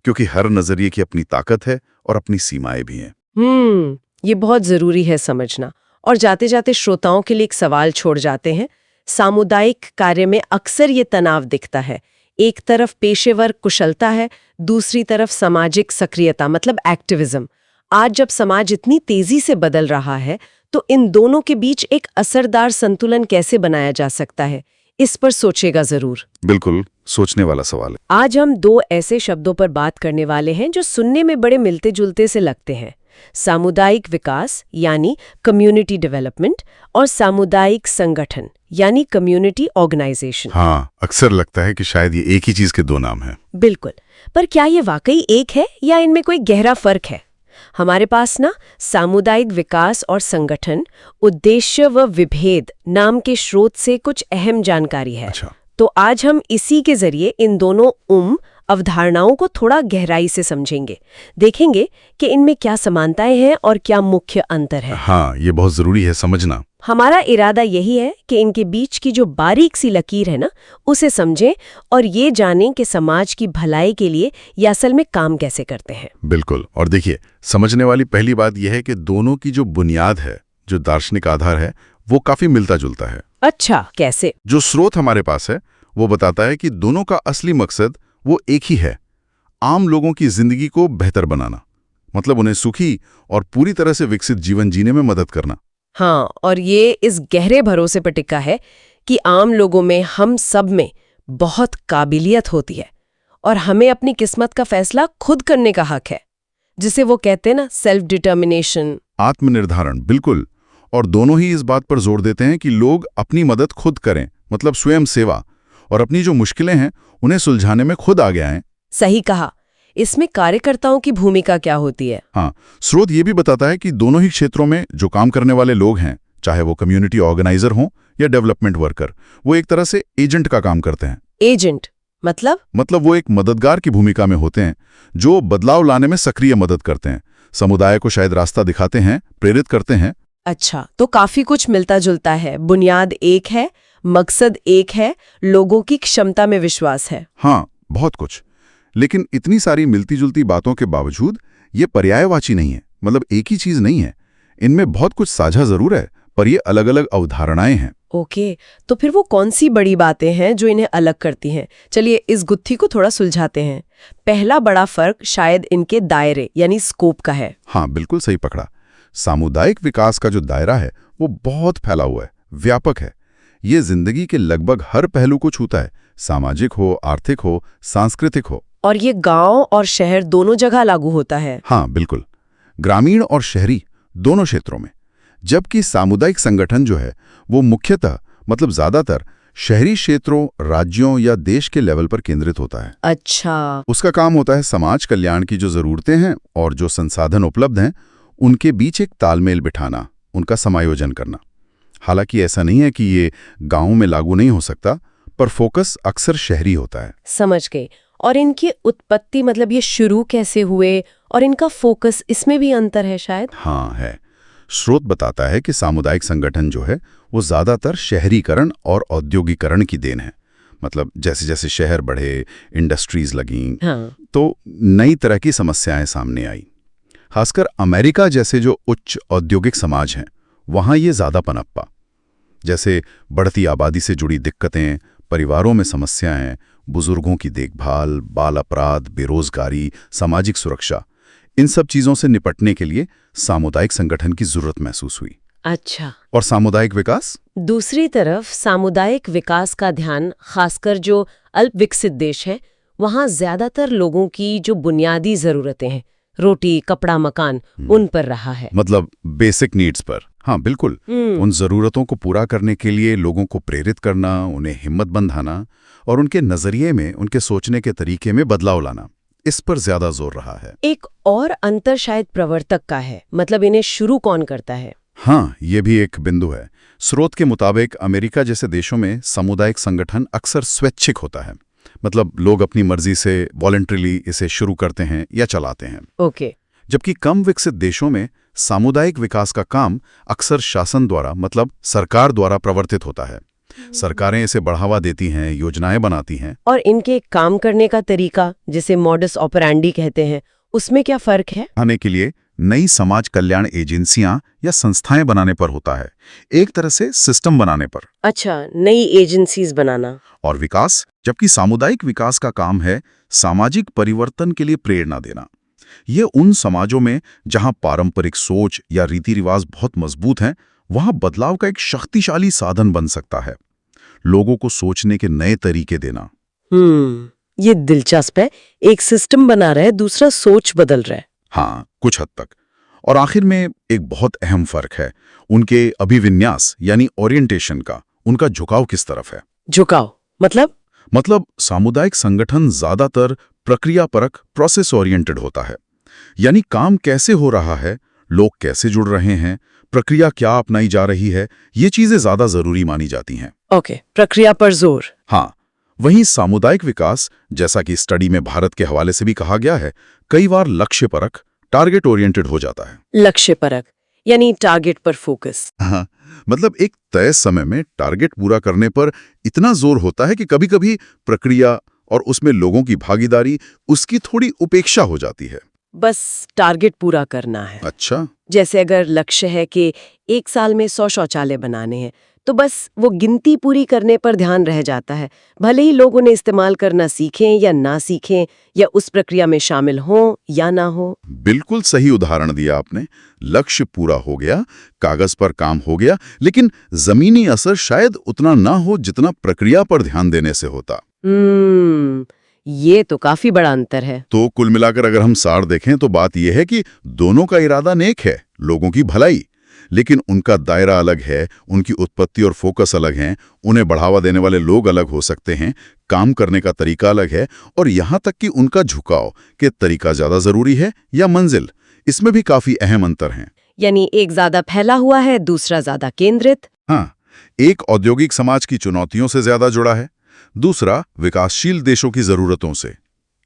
क्योंकि हर नजरिए की अपनी ताकत है और अपनी सीमाएं भी हैं। ये बहुत जरूरी है समझना। और जाते जाते श्रोताओं के लिए एक सवाल छोड़ जाते हैं। सामुदायिक कार्य में अक्सर ये तनाव दिखता है, एक तरफ पेशेवर कुशलता है, दूसरी तरफ सामाजिक सक्रियता मतलब एक्टिविज्म। आज जब समाज इतनी तेजी से बदल रहा है, तो इन दोनों के बीच एक असरदार संतुलन कैसे बनाया जा सकता है, इस पर सोचेगा जरूर। बिल्कुल, सोचने वाला सवाल है। आज हम दो ऐसे शब्दों पर बात करने वाले हैं जो सुनने में बड़े मिलते जुलते से लगते हैं, सामुदायिक विकास यानी कम्युनिटी डेवलपमेंट और सामुदायिक संगठन यानी कम्युनिटी ऑर्गेनाइजेशन। हाँ, अक्सर लगता है कि शायद ये एक ही चीज के दो नाम हैं। बिल्कुल, पर क्या ये वाकई एक है या इनमें कोई गहरा फर्क है? हमारे पास ना सामुदायिक विकास और संगठन, उद्देश्य व विभेद नाम के स्रोत से कुछ अहम जानकारी है। अच्छा। तो आज हम इसी के जरिए इन दोनों अवधारणाओं को थोड़ा गहराई से समझेंगे, देखेंगे कि इनमें क्या समानताएं हैं और क्या मुख्य अंतर है। हाँ, ये बहुत जरूरी है समझना। हमारा इरादा यही है कि इनके बीच की जो बारीक सी लकीर है ना, उसे समझें और ये जानें कि समाज की भलाई के लिए ये असल में काम कैसे करते हैं। बिल्कुल। और देखिए, समझने वाली पहली बात यह है कि दोनों की जो बुनियाद है, जो दार्शनिक आधार है, वो काफी मिलता जुलता है। अच्छा, कैसे? जो स्रोत हमारे पास है वो बताता है कि दोनों का असली मकसद वो एक ही है, आम लोगों की जिंदगी को बेहतर बनाना, मतलब उन्हें सुखी और पूरी तरह से विकसित जीवन जीने में मदद करना। हाँ, और ये इस गहरे भरोसे पर टिका है कि आम लोगों में, हम सब में बहुत काबिलियत होती है और हमें अपनी किस्मत का फैसला खुद करने का हक है, जिसे वो कहते हैं ना सेल्फ डिटर्मिनेशन, आत्मनिर्धारण। बिल्कुल। और दोनों ही इस बात पर जोर देते हैं कि लोग अपनी मदद खुद करें, मतलब स्वयं सेवा, और अपनी जो मुश्किलें हैं उन्हें सुलझाने में खुद आगे आएं। सही कहा। इसमें कार्यकर्ताओं की भूमिका क्या होती है? हाँ, स्रोत ये भी बताता है कि दोनों ही क्षेत्रों में जो काम करने वाले लोग हैं, चाहे वो कम्युनिटी ऑर्गेनाइजर हों या डेवलपमेंट वर्कर, वो एक तरह से एजेंट का काम करते हैं। एजेंट मतलब वो एक मददगार की भूमिका में होते हैं, जो बदलाव लाने में सक्रिय मदद करते हैं, समुदाय को शायद रास्ता दिखाते हैं, प्रेरित करते हैं। अच्छा, तो काफी कुछ मिलता जुलता है। बुनियाद एक है, मकसद एक है, लोगों की क्षमता में विश्वास है। हाँ, बहुत कुछ। लेकिन इतनी सारी मिलती जुलती बातों के बावजूद ये पर्यायवाची नहीं है, मतलब एक ही चीज नहीं है। इनमें बहुत कुछ साझा जरूर है, पर ये अलग अलग अवधारणाएं हैं। ओके, तो फिर वो कौन सी बड़ी बातें हैं जो इन्हें अलग करती हैं? चलिए इस गुत्थी को थोड़ा सुलझाते हैं। पहला बड़ा फर्क शायद इनके दायरे यानी स्कोप का है। हाँ, बिल्कुल सही पकड़ा। सामुदायिक विकास का जो दायरा है वो बहुत फैला हुआ है, व्यापक है। ये जिंदगी के लगभग हर पहलू को छूता है, सामाजिक हो, आर्थिक हो, सांस्कृतिक हो। और ये गांव और शहर दोनों जगह लागू होता है। हाँ, बिल्कुल, ग्रामीण और शहरी दोनों क्षेत्रों में। जबकि सामुदायिक संगठन जो है वो मुख्यतः, मतलब ज्यादातर शहरी क्षेत्रों, राज्यों या देश के लेवल पर केंद्रित होता है। अच्छा। उसका काम होता है समाज कल्याण की जो जरूरतें हैं और जो संसाधन उपलब्ध हैं उनके बीच एक तालमेल बिठाना, उनका समायोजन करना। हालांकि ऐसा नहीं है कि ये गांवों में लागू नहीं हो सकता, पर फोकस अक्सर शहरी होता है। समझ गए। और इनकी उत्पत्ति, मतलब ये शुरू कैसे हुए और इनका फोकस, इसमें भी अंतर है शायद? हाँ है। स्रोत बताता है कि सामुदायिक संगठन जो है वो ज़्यादातर शहरीकरण और औद्योगिकरण की देन है। मतलब जैसे जैसे शहर बढ़े, इंडस्ट्रीज लगीं, हाँ। तो नई तरह की समस्याएं सामने आई। खासकर अमेरिका जैसे जो उच्च औद्योगिक समाज हैं, वहाँ ये ज़्यादा पनप्पा। जैसे बढ़ती आबादी से जुड़ी दिक्कतें, परिवारों में समस्याएं, बुजुर्गों की देखभाल, बाल अपराध, बेरोजगारी, सामाजिक सुरक्षा, इन सब चीज़ों से निपटने के लिए सामुदायिक संगठन की जरूरत महसूस हुई। अच्छा। और सामुदायिक विकास? दूसरी तरफ सामुदायिक विकास का ध्यान खासकर जो अल्प विकसित देश हैं, वहाँ ज्यादातर लोगों की जो बुनियादी जरूरतें हैं, रोटी, कपड़ा, मकान, उन पर रहा है। मतलब बेसिक नीड्स पर। हाँ बिल्कुल। उन जरूरतों को पूरा करने के लिए लोगों को प्रेरित करना, उन्हें हिम्मत बंधाना और उनके नजरिए में, उनके सोचने के तरीके में बदलाव लाना, इस पर ज्यादा जोर रहा है। एक और अंतर शायद प्रवर्तक का है, मतलब इन्हें शुरू कौन करता है? हाँ, ये भी एक बिंदु है। स्रोत के मुताबिक अमेरिका जैसे देशों में सामुदायिक संगठन अक्सर स्वैच्छिक होता है। मतलब लोग अपनी मर्जी से वॉलंटरीली इसे शुरू करते हैं या चलाते हैं। ओके। जबकि कम विकसित देशों में सामुदायिक विकास का काम अक्सर शासन द्वारा, मतलब सरकार द्वारा प्रवर्तित होता है। सरकारें इसे बढ़ावा देती हैं, योजनाएं बनाती हैं। और इनके काम करने का तरीका, जिसे मॉडस ऑपरेंडी कहते हैं, उसमें क्या फर्क है? आने के लिए नई समाज कल्याण एजेंसियां या संस्थाएं बनाने पर होता है, एक तरह से सिस्टम बनाने पर। अच्छा, नई एजेंसीज बनाना। और विकास, जबकि सामुदायिक विकास का काम है सामाजिक परिवर्तन के लिए प्रेरणा देना। ये उन समाजों में जहां पारंपरिक सोच या रीति रिवाज बहुत मजबूत हैं, वहां बदलाव का एक शक्तिशाली साधन बन सकता है। लोगों को सोचने के नए तरीके देना। ये दिलचस्प है। एक सिस्टम बना रहा है, दूसरा सोच बदल रहा है। हाँ, कुछ हद तक। और आखिर में एक बहुत अहम फर्क है उनके अभिविन्यास यानी ओरिएंटेशन का। उनका झुकाव किस तरफ है? झुकाव मतलब सामुदायिक संगठन ज्यादातर प्रक्रियापरक, प्रोसेस ओरिएंटेड होता है। यानी काम कैसे हो रहा है, लोग कैसे जुड़ रहे हैं, प्रक्रिया क्या अपनाई जा रही है, ये चीजें ज्यादा जरूरी मानी जाती हैं। ओके, प्रक्रिया पर जोर। हाँ, वहीं सामुदायिक विकास, जैसा कि स्टडी में भारत के हवाले से भी कहा गया है, कई बार लक्ष्य परक, टारगेट ओरिएंटेड हो जाता है। लक्ष्य परक यानी टारगेट पर फोकस। हाँ, मतलब एक तय समय में टारगेट पूरा करने पर इतना जोर होता है कि कभी-कभी प्रक्रिया और उसमें लोगों की भागीदारी, उसकी थोड़ी उपेक्षा हो जाती है। बस टारगेट पूरा करना है। अच्छा। जैसे अगर लक्ष्य है कि 1 साल में 100 शौचालय बनाने हैं, तो बस वो गिनती पूरी करने पर ध्यान रह जाता है। भले ही लोग उन्हें इस्तेमाल करना सीखें या ना सीखें, या उस प्रक्रिया में शामिल हों या ना हो। बिल्कुल सही उदाहरण दिया आपने। लक्ष्य पूरा हो गया, कागज पर काम हो गया, लेकिन जमीनी असर शायद उतना ना हो जितना प्रक्रिया पर ध्यान देने से होता। ये तो काफी बड़ा अंतर है। तो कुल मिलाकर अगर हम सार देखें तो बात यह है कि दोनों का इरादा नेक है, लोगों की भलाई, लेकिन उनका दायरा अलग है, उनकी उत्पत्ति और फोकस अलग हैं, उन्हें बढ़ावा देने वाले लोग अलग हो सकते हैं, काम करने का तरीका अलग है, और यहाँ तक कि उनका झुकाव के तरीका ज्यादा जरूरी है या मंजिल, इसमें भी काफी अहम अंतर हैं। यानी एक ज्यादा फैला हुआ है, दूसरा ज्यादा केंद्रित। हाँ, एक औद्योगिक समाज की चुनौतियों से ज्यादा जुड़ा है, दूसरा विकासशील देशों की जरूरतों से।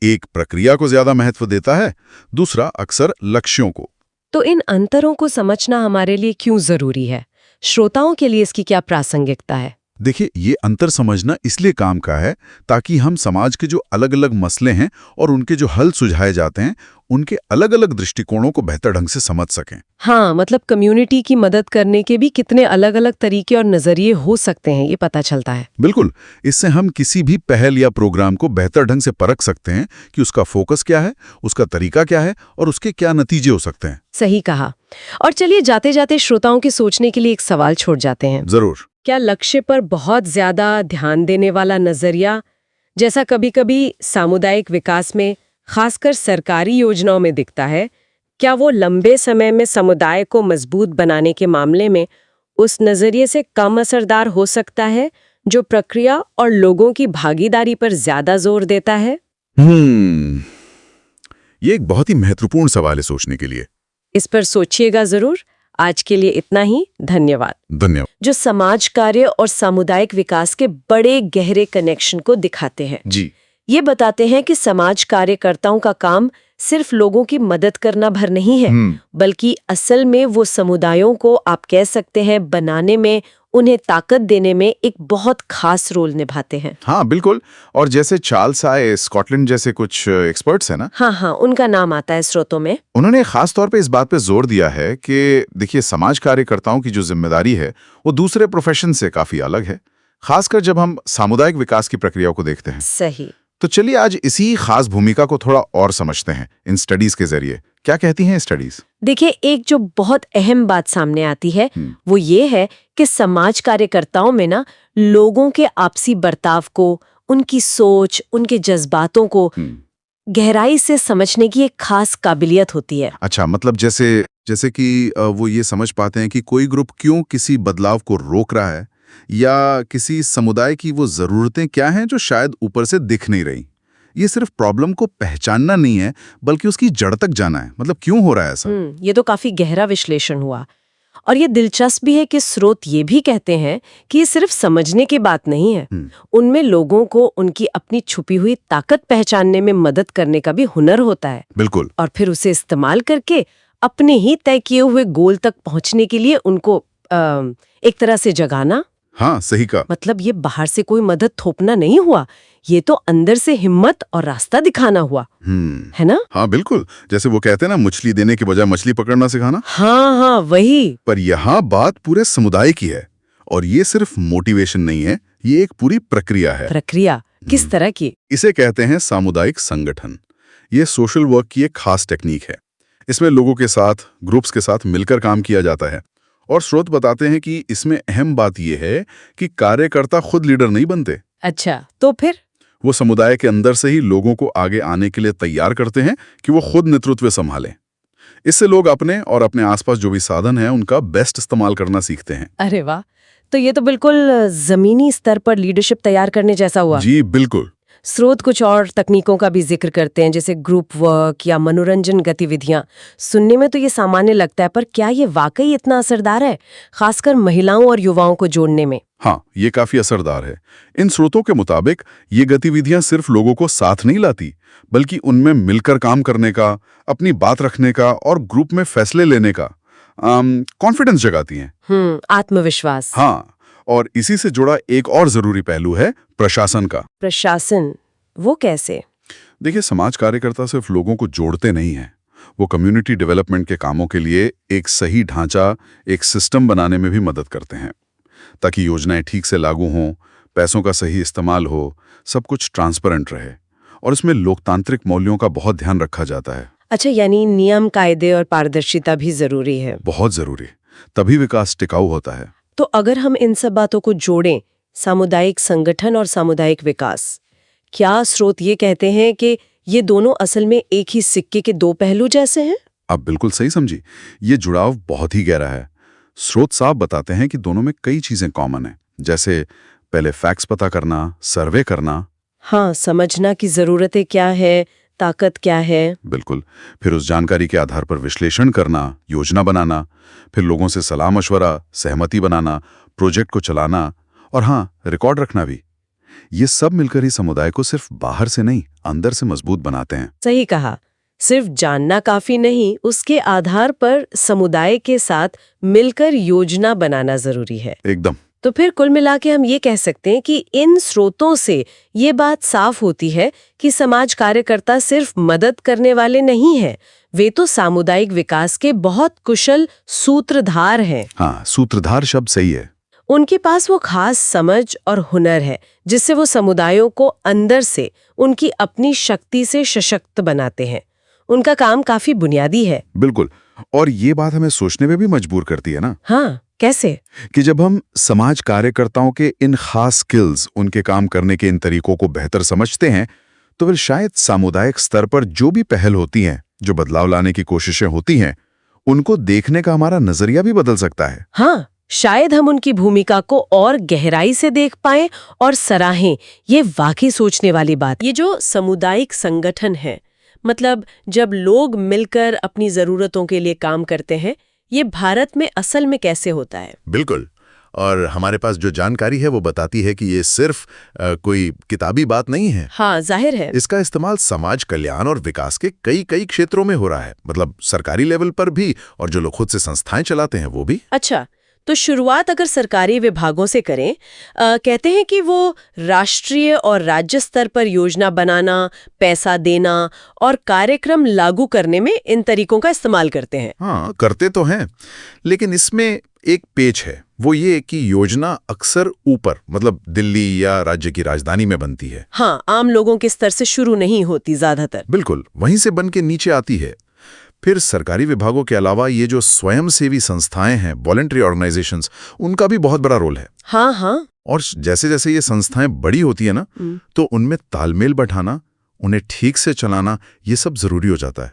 एक प्रक्रिया को ज्यादा महत्व देता है, दूसरा अक्सर लक्ष्यों को। तो इन अंतरों को समझना हमारे लिए क्यों जरूरी है? श्रोताओं के लिए इसकी क्या प्रासंगिकता है? देखिए, ये अंतर समझना इसलिए काम का है ताकि हम समाज के जो अलग अलग मसले हैं और उनके जो हल सुझाए जाते हैं, उनके अलग अलग दृष्टिकोणों को बेहतर ढंग से समझ सकें। हाँ, मतलब कम्युनिटी की मदद करने के भी कितने अलग अलग तरीके और नजरिए हो सकते हैं, ये पता चलता है। बिल्कुल, इससे हम किसी भी पहल या प्रोग्राम को बेहतर ढंग से परख सकते हैं कि उसका फोकस क्या है, उसका तरीका क्या है और उसके क्या नतीजे हो सकते हैं। सही कहा। और चलिए जाते जाते श्रोताओं के सोचने के लिए एक सवाल छोड़ जाते हैं। जरूर। क्या लक्ष्य पर बहुत ज्यादा ध्यान देने वाला नजरिया, जैसा कभी-कभी सामुदायिक विकास में, खासकर सरकारी योजनाओं में दिखता है, क्या वो लंबे समय में समुदाय को मजबूत बनाने के मामले में उस नजरिए से कम असरदार हो सकता है जो प्रक्रिया और लोगों की भागीदारी पर ज्यादा जोर देता है? ये एक बहुत ही महत्वपूर्ण सवाल है सोचने के लिए। इस पर सोचिएगा जरूर। आज के लिए इतना ही। धन्यवाद। जो समाज कार्य और सामुदायिक विकास के बड़े गहरे कनेक्शन को दिखाते हैं। जी। ये बताते हैं कि समाज कार्यकर्ताओं का काम सिर्फ लोगों की मदद करना भर नहीं है, बल्कि असल में वो समुदायों को आप कह सकते हैं बनाने में, उन्हें ताकत देने में एक बहुत खास रोल निभाते हैं। हाँ बिल्कुल। और जैसे चार्ल्स आए स्कॉटलैंड जैसे कुछ एक्सपर्ट्स हैं ना, हाँ, उनका नाम आता है स्रोतों में। उन्होंने खास तौर पे इस बात पे जोर दिया है कि देखिए, समाज कार्यकर्ताओं की जो जिम्मेदारी है वो दूसरे प्रोफेशन से काफी अलग है, खासकर जब हम सामुदायिक विकास की प्रक्रिया को देखते हैं। सही। तो चलिए आज इसी खास भूमिका को थोड़ा और समझते हैं इन स्टडीज के जरिए। क्या कहती हैं स्टडीज? देखिए, एक जो बहुत अहम बात सामने आती है वो ये है कि समाज कार्यकर्ताओं में ना लोगों के आपसी बर्ताव को, उनकी सोच, उनके जज्बातों को गहराई से समझने की एक खास काबिलियत होती है। अच्छा, मतलब जैसे कि वो ये समझ पाते हैं कि कोई ग्रुप क्यों किसी बदलाव को रोक रहा है, या किसी समुदाय की वो जरूरतें क्या हैं जो शायद ऊपर से दिख नहीं रही। ये सिर्फ प्रॉब्लम को पहचानना नहीं है, बल्कि उसकी जड़ तक जाना है, मतलब क्यों हो रहा है ऐसा। ये तो काफी गहरा विश्लेषण हुआ। और ये दिलचस्प भी है कि स्रोत ये भी कहते हैं कि ये सिर्फ समझने की बात नहीं है, उनमें लोगों को उनकी अपनी छुपी हुई ताकत पहचानने में मदद करने का भी हुनर होता है। बिल्कुल। और फिर उसे इस्तेमाल करके अपने ही तय किए हुए गोल तक पहुंचने के लिए उनको एक तरह से जगाना। हाँ, सही कहा। मतलब ये बाहर से कोई मदद थोपना नहीं हुआ, ये तो अंदर से हिम्मत और रास्ता दिखाना हुआ, है ना? हाँ बिल्कुल। जैसे वो कहते हैं ना, मछली देने के बजाय मछली पकड़ना सिखाना। हाँ, वही। पर यहाँ बात पूरे समुदाय की है, और ये सिर्फ मोटिवेशन नहीं है, ये एक पूरी प्रक्रिया है। प्रक्रिया किस तरह की? इसे कहते हैं सामुदायिक संगठन। ये सोशल वर्क की एक खास टेक्निक है। इसमें लोगों के साथ, ग्रुप्स के साथ मिलकर काम किया जाता है। और स्रोत बताते हैं कि इसमें अहम बात यह है कि कार्यकर्ता खुद लीडर नहीं बनते। अच्छा, तो फिर? वो समुदाय के अंदर से ही लोगों को आगे आने के लिए तैयार करते हैं कि वो खुद नेतृत्व संभालें। इससे लोग अपने और अपने आसपास जो भी साधन है उनका बेस्ट इस्तेमाल करना सीखते हैं। अरे वाह, तो ये तो बिल्कुल जमीनी स्तर पर लीडरशिप तैयार करने जैसा हुआ। जी बिल्कुल। स्रोत कुछ और तकनीकों का भी जिक्र करते हैं, जैसे ग्रुप वर्क या मनोरंजन गतिविधियां। सुनने में तो ये सामान्य लगता है, पर क्या ये वाकई इतना असरदार है, खासकर महिलाओं और युवाओं को जोड़ने में? हाँ, ये काफी असरदार है। इन स्रोतों के मुताबिक ये गतिविधियां सिर्फ लोगों को साथ नहीं लाती, बल्कि उनमें मिलकर काम करने का, अपनी बात रखने का और ग्रुप में फैसले लेने का कॉन्फिडेंस जगाती हैं। आत्मविश्वास। हाँ, और इसी से जुड़ा एक और जरूरी पहलू है प्रशासन का। प्रशासन, वो कैसे? देखिए, समाज कार्यकर्ता सिर्फ लोगों को जोड़ते नहीं हैं, वो कम्युनिटी डेवलपमेंट के कामों के लिए एक सही ढांचा, एक सिस्टम बनाने में भी मदद करते हैं, ताकि योजनाएं ठीक से लागू हों, पैसों का सही इस्तेमाल हो, सब कुछ ट्रांसपेरेंट रहे। और इसमें लोकतांत्रिक मूल्यों का बहुत ध्यान रखा जाता है। अच्छा, यानी नियम, कायदे और पारदर्शिता भी जरूरी है। बहुत जरूरी, तभी विकास टिकाऊ होता है। तो अगर हम इन सब बातों को जोड़ें, सामुदायिक संगठन और सामुदायिक विकास, क्या स्रोत ये कहते हैं कि ये दोनों असल में एक ही सिक्के के दो पहलू जैसे हैं? आप बिल्कुल सही समझी। ये जुड़ाव बहुत ही गहरा है। स्रोत साहब बताते हैं कि दोनों में कई चीजें कॉमन हैं, जैसे पहले फैक्ट्स पता करना, सर्वे करना। हाँ, समझना कि जरूरतें क्या है, ताकत क्या है। बिल्कुल। फिर उस जानकारी के आधार पर विश्लेषण करना, योजना बनाना, फिर लोगों से सलाह मशवरा, सहमति बनाना, प्रोजेक्ट को चलाना, और हाँ, रिकॉर्ड रखना भी। ये सब मिलकर ही समुदाय को सिर्फ बाहर से नहीं, अंदर से मजबूत बनाते हैं। सही कहा। सिर्फ जानना काफी नहीं, उसके आधार पर समुदाय के साथ मिलकर योजना बनाना जरूरी है। एकदम। तो फिर कुल मिला के हम ये कह सकते हैं कि इन स्रोतों से ये बात साफ होती है कि समाज कार्यकर्ता सिर्फ मदद करने वाले नहीं हैं, वे तो सामुदायिक विकास के बहुत कुशल सूत्रधार हैं। हाँ, सूत्रधार शब्द सही है। उनके पास वो खास समझ और हुनर है जिससे वो समुदायों को अंदर से उनकी अपनी शक्ति से सशक्त बनाते हैं। उनका काम काफी बुनियादी है। बिल्कुल। और ये बात हमें सोचने में भी मजबूर करती है ना। हाँ, कैसे? कि जब हम समाज कार्यकर्ताओं के इन खास स्किल्स, उनके काम करने के इन तरीकों को बेहतर समझते हैं, तो फिर शायद सामुदायिक स्तर पर जो भी पहल होती हैं, जो बदलाव लाने की कोशिशें होती हैं, उनको देखने का हमारा नजरिया भी बदल सकता है। हाँ, शायद हम उनकी भूमिका को और गहराई से देख पाएं और सराहें। ये वाकई सोचने वाली बात। ये जो सामुदायिक संगठन है, मतलब जब लोग मिलकर अपनी जरूरतों के लिए काम करते हैं, ये भारत में असल में कैसे होता है? बिल्कुल। और हमारे पास जो जानकारी है वो बताती है कि ये सिर्फ कोई किताबी बात नहीं है। हाँ, जाहिर है। इसका इस्तेमाल समाज कल्याण और विकास के कई कई क्षेत्रों में हो रहा है, मतलब सरकारी लेवल पर भी और जो लोग खुद से संस्थाएं चलाते हैं वो भी। अच्छा, तो शुरुआत अगर सरकारी विभागों से करें, कहते हैं कि वो राष्ट्रीय और राज्य स्तर पर योजना बनाना, पैसा देना और कार्यक्रम लागू करने में इन तरीकों का इस्तेमाल करते हैं। हाँ, करते तो हैं, लेकिन इसमें एक पेच है, वो ये कि योजना अक्सर ऊपर, मतलब दिल्ली या राज्य की राजधानी में बनती है। हाँ, आम लोगों के स्तर से शुरू नहीं होती ज्यादातर। बिल्कुल, वहीं से बन के नीचे आती है। फिर सरकारी विभागों के अलावा ये जो स्वयंसेवी संस्थाएं हैं, वॉलंटरी ऑर्गेनाइजेशंस, उनका भी बहुत बड़ा रोल है। हाँ हाँ। और जैसे जैसे ये संस्थाएं बड़ी होती है ना, तो उनमें तालमेल बैठाना, उन्हें ठीक से चलाना, ये सब जरूरी हो जाता है।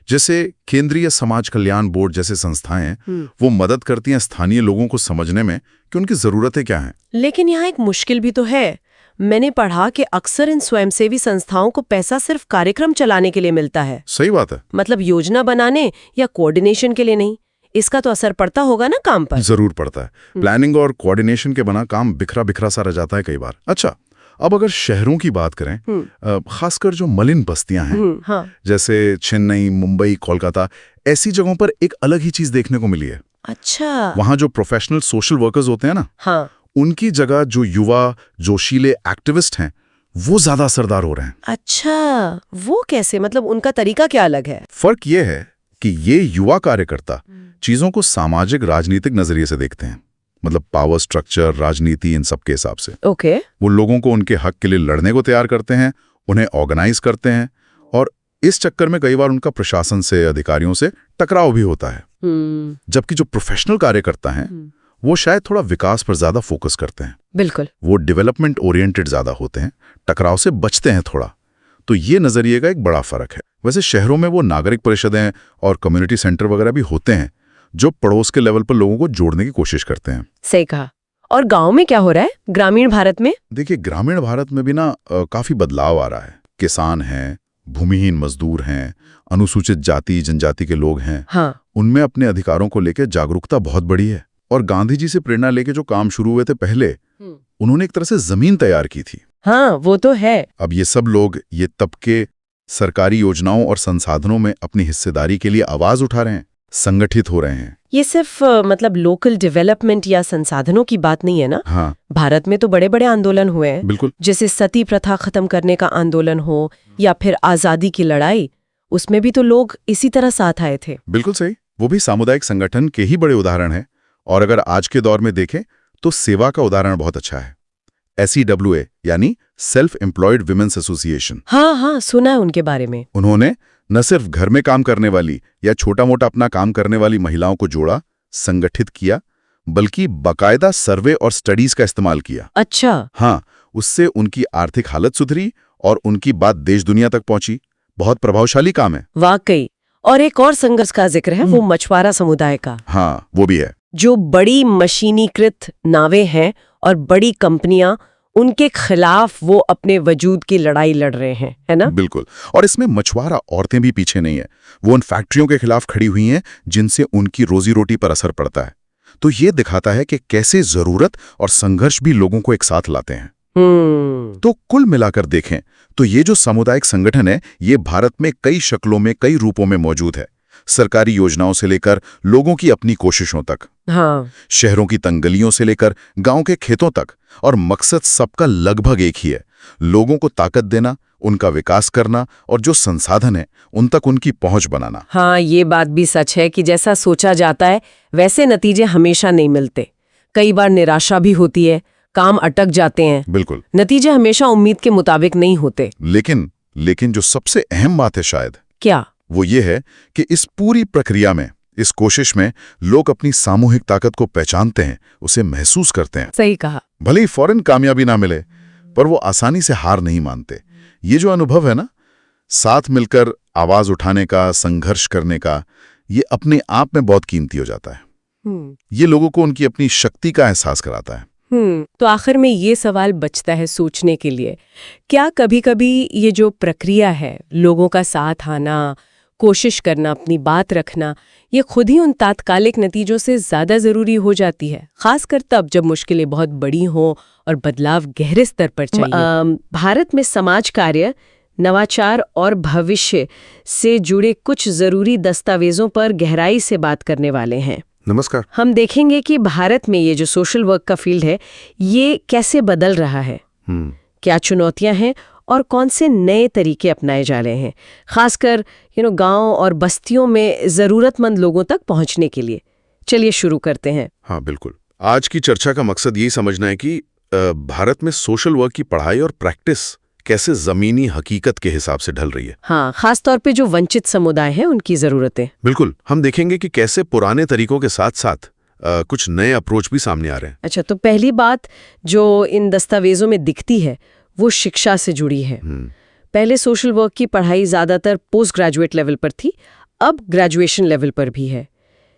जैसे केंद्रीय समाज कल्याण बोर्ड जैसे संस्थाएं हैं, वो मदद करती हैं स्थानीय लोगों को समझने में कि उनकी जरूरतें क्या हैं। लेकिन यहाँ एक मुश्किल भी तो है। मैंने पढ़ा कि अक्सर इन स्वयंसेवी संस्थाओं को पैसा सिर्फ कार्यक्रम चलाने के लिए मिलता है। सही बात है। मतलब योजना बनाने या कोऑर्डिनेशन के लिए नहीं। इसका तो असर पड़ता होगा ना काम पर। जरूर पड़ता है। प्लानिंग और कोऑर्डिनेशन के बिना काम बिखरा बिखरा सा रह जाता है कई बार। अच्छा, अब अगर शहरों की बात करें, खासकर जो मलिन बस्तियां हैं, हाँ। जैसे चेन्नई, मुंबई, कोलकाता, ऐसी जगहों पर एक अलग ही चीज देखने को मिली है। अच्छा। वहां जो प्रोफेशनल सोशल वर्कर्स होते हैं ना, हाँ, उनकी जगह जो युवा जोशीले एक्टिविस्ट हैं, वो ज्यादा असरदार हो रहे हैं। अच्छा, वो कैसे? मतलब उनका तरीका क्या अलग है? फर्क ये है कि ये युवा कार्यकर्ता चीजों को सामाजिक राजनीतिक नजरिए से देखते हैं, मतलब पावर स्ट्रक्चर, राजनीति, इन सब के हिसाब से। ओके। वो लोगों को उनके हक के लिए लड़ने को तैयार करते हैं, उन्हें ऑर्गेनाइज करते हैं, और इस चक्कर में कई बार उनका प्रशासन से, अधिकारियों से टकराव भी होता है। जबकि जो प्रोफेशनल कार्यकर्ता हैं, वो शायद थोड़ा विकास पर ज्यादा फोकस करते हैं। बिल्कुल। वो डेवलपमेंट ओरिएंटेड ज्यादा होते हैं, टकराव से बचते हैं थोड़ा। तो ये नजरिए का एक बड़ा फर्क है। वैसे शहरों में वो नागरिक परिषदें और कम्युनिटी सेंटर वगैरह भी होते हैं, जो पड़ोस के लेवल पर लोगों को जोड़ने की कोशिश करते हैं। सही कहा। और गांव में क्या हो रहा है, ग्रामीण भारत में? देखिए, ग्रामीण भारत में भी ना काफी बदलाव आ रहा है। किसान हैं, भूमिहीन मजदूर हैं, अनुसूचित जाति जनजाति के लोग हैं। हाँ। उनमें अपने अधिकारों को लेकर जागरूकता बहुत बड़ी है। और गांधी जी से प्रेरणा लेके जो काम शुरू हुए थे पहले, उन्होंने एक तरह से जमीन तैयार की थी। हाँ, वो तो है। अब ये सब लोग, ये तबके सरकारी योजनाओं और संसाधनों में अपनी हिस्सेदारी के लिए आवाज उठा रहे हैं, संगठित हो रहे हैं। ये सिर्फ मतलब लोकल डेवलपमेंट या संसाधनों की बात नहीं है ना। हाँ, भारत में तो बड़े बड़े आंदोलन हुए हैं। बिल्कुल। जैसे सती प्रथा खत्म करने का आंदोलन हो या फिर आजादी की लड़ाई, उसमें भी तो लोग इसी तरह साथ आए थे। बिल्कुल सही। वो भी सामुदायिक संगठन के ही बड़े उदाहरण हैं। और अगर आज के दौर में देखें तो सेवा का उदाहरण बहुत अच्छा है। SEWA यानी सेल्फ एम्प्लॉयड विमेन्स एसोसिएशन। हाँ हाँ, सुना है उनके बारे में। उन्होंने न सिर्फ घर में काम करने वाली या छोटा मोटा अपना काम करने वाली महिलाओं को जोड़ा, संगठित किया, बल्कि बाकायदा सर्वे और स्टडीज का इस्तेमाल किया। अच्छा। हाँ, उससे उनकी आर्थिक हालत सुधरी और उनकी बात देश दुनिया तक पहुंची। बहुत प्रभावशाली काम है। वाकई। और एक और संघर्ष का जिक्र है, वो मछुआरा समुदाय का। हाँ, वो भी है। जो बड़ी मशीनीकृत नावें हैं और बड़ी कंपनियां, उनके खिलाफ वो अपने वजूद की लड़ाई लड़ रहे हैं, है ना? बिल्कुल। और इसमें मछुआरा औरतें भी पीछे नहीं है। वो उन फैक्ट्रियों के खिलाफ खड़ी हुई हैं जिनसे उनकी रोजी रोटी पर असर पड़ता है। तो ये दिखाता है कि कैसे जरूरत और संघर्ष भी लोगों को एक साथ लाते हैं। तो कुल मिलाकर देखें तो ये जो सामुदायिक संगठन है, ये भारत में कई शक्लों में, कई रूपों में मौजूद है। सरकारी योजनाओं से लेकर लोगों की अपनी कोशिशों तक, हाँ। शहरों की तंगलियों से लेकर गांव के खेतों तक, और मकसद सबका लगभग एक ही है, लोगों को ताकत देना, उनका विकास करना, और जो संसाधन है उन तक उनकी पहुंच बनाना। हाँ, ये बात भी सच है कि जैसा सोचा जाता है वैसे नतीजे हमेशा नहीं मिलते। कई बार निराशा भी होती है, काम अटक जाते हैं। बिल्कुल। नतीजे हमेशा उम्मीद के मुताबिक नहीं होते। लेकिन जो सबसे अहम बात है शायद, क्या? वो ये है कि इस पूरी प्रक्रिया में, इस कोशिश में लोग अपनी सामूहिक ताकत को पहचानते हैं, उसे महसूस करते हैं। सही कहा। भले ही फौरन कामयाबी ना मिले, पर वो आसानी से हार नहीं मानते। ये जो अनुभव है ना, साथ मिलकर आवाज उठाने का, संघर्ष करने का, ये अपने आप में बहुत कीमती हो जाता है। ये लोगों को उनकी अपनी शक्ति का एहसास कराता है। तो आखिर में ये सवाल बचता है सोचने के लिए, क्या कभी-कभी ये जो प्रक्रिया है, लोगों का साथ आना, कोशिश करना, अपनी बात रखना, ये खुद ही उन तात्कालिक नतीजों से ज़्यादा ज़रूरी हो जाती है, खासकर तब जब मुश्किलें बहुत बड़ी हों और बदलाव गहरे स्तर पर चाहिए। भारत में समाज कार्य, नवाचार और भविष्य से जुड़े कुछ ज़रूरी दस्तावेजों पर गहराई से बात करने वाले हैं। नमस्कार। हम देखेंगे कि भारत में ये जो सोशल वर्क का फील्ड है, ये कैसे बदल रहा है, क्या चुनौतियां हैं और कौन से नए तरीके अपनाए जा रहे हैं, खासकर गांव और बस्तियों में ज़रूरतमंद लोगों तक पहुंचने के लिए। चलिए शुरू करते हैं। हाँ बिल्कुल। आज की चर्चा का मकसद यही समझना है कि भारत में सोशल वर्क की पढ़ाई और प्रैक्टिस कैसे जमीनी हकीकत के हिसाब से ढल रही है। हाँ, खास तौर पे जो वंचित समुदाय हैं उनकी ज़रूरतें। बिल्कुल। हम देखेंगे कि कैसे पुराने तरीकों के साथ साथ कुछ नए अप्रोच भी सामने आ रहे हैं। अच्छा, तो पहली बात जो इन दस्तावेजों में दिखती है वो शिक्षा से जुड़ी है। पहले सोशल वर्क की पढ़ाई ज़्यादातर पोस्ट ग्रेजुएट लेवल पर थी, अब ग्रेजुएशन लेवल पर भी है,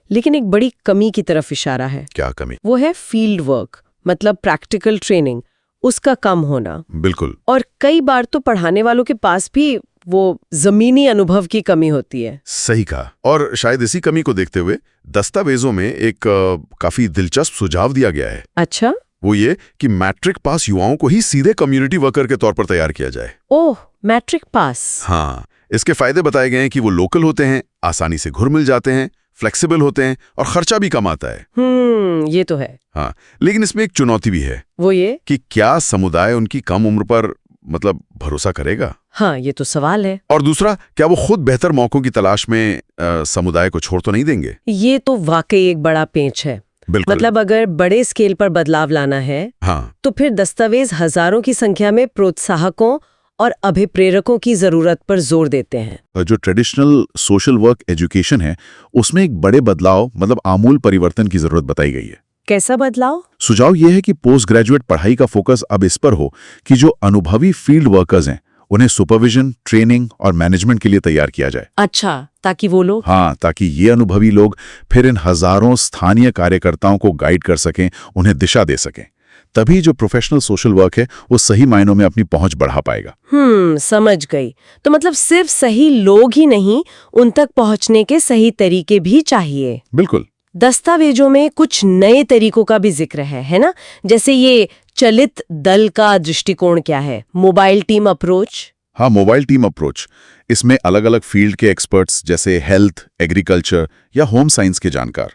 लेकिन एक बड़ी कमी की तरफ इशारा है। क्या कमी? वो है फील्ड वर्क, मतलब प्रैक्टिकल ट्रेनिंग, उसका कम होना। बिल्कुल। और कई बार तो पढ़ाने वालों के पास भी वो जमीनी अनुभव की कमी होती है। सही कहा। और शायद इसी कमी को देखते हुए दस्तावेजों में एक काफी दिलचस्प सुझाव दिया गया है। अच्छा, वो ये कि मैट्रिक पास युवाओं को ही सीधे कम्युनिटी वर्कर के तौर पर तैयार किया जाए। ओह, मैट्रिक पास। हाँ, इसके फायदे बताए गए हैं कि वो लोकल होते हैं, आसानी से घुल मिल जाते हैं, फ्लेक्सिबल होते हैं और खर्चा भी कम आता है। ये तो है। हाँ, लेकिन इसमें एक चुनौती भी है। वो ये कि क्या समुदाय उनकी कम उम्र पर भरोसा करेगा? हाँ, ये तो सवाल है। और दूसरा, क्या वो खुद बेहतर मौकों की तलाश में समुदाय को छोड़ तो नहीं देंगे? ये तो वाकई एक बड़ा पेंच है। बिल्कुल। मतलब अगर बड़े स्केल पर बदलाव लाना है, हाँ, तो फिर दस्तावेज हजारों की संख्या में प्रोत्साहकों और अभिप्रेरकों की जरूरत पर जोर देते हैं। जो ट्रेडिशनल सोशल वर्क एजुकेशन है, उसमें एक बड़े बदलाव आमूल परिवर्तन की जरूरत बताई गई है। कैसा बदलाव? सुझाव यह है कि पोस्ट ग्रेजुएट पढ़ाई का फोकस अब इस पर हो कि जो अनुभवी फील्ड वर्कर्स हैं उन्हें सुपरविजन, ट्रेनिंग और मैनेजमेंट के लिए तैयार किया जाए। अच्छा, ताकि वो लोग ताकि ये अनुभवी लोग फिर इन हजारों स्थानीय कार्यकर्ताओं को गाइड कर सकें, उन्हें दिशा दे सकें। तभी जो प्रोफेशनल सोशल वर्क है वो सही मायनों में अपनी पहुंच बढ़ा पाएगा। समझ गई। तो मतलब सिर्फ सही लोग ही नहीं, उन तक पहुंचने के सही तरीके भी चाहिए। बिल्कुल। दस्तावेजों में कुछ नए तरीकों का भी जिक्र है ना? जैसे ये चलित दल का दृष्टिकोण क्या है? Mobile team approach. हाँ, मोबाइल टीम अप्रोच। इसमें अलग अलग फील्ड के एक्सपर्ट्स जैसे हेल्थ, एग्रीकल्चर या होम साइंस के जानकार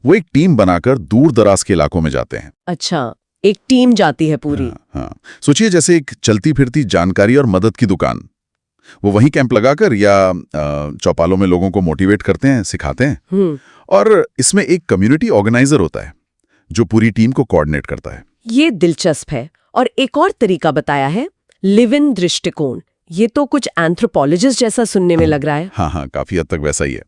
वो एक टीम बनाकर दूर दराज के इलाकों में जाते हैं। अच्छा, एक टीम जाती है पूरी। हाँ। सोचिए जैसे एक चलती फिरती जानकारी और मदद की दुकान। वो वहीं कैंप लगाकर या चौपालों में लोगों को मोटिवेट करते हैं, सिखाते हैं। और इसमें एक कम्युनिटी ऑर्गेनाइजर होता है जो पूरी टीम को कोऑर्डिनेट करता है। ये दिलचस्प है। और एक और तरीका बताया है, लिव इन दृष्टिकोण। ये तो कुछ एंथ्रोपोलॉजिस्ट जैसा सुनने में लग रहा है। हाँ, काफी हद तक वैसा ही है।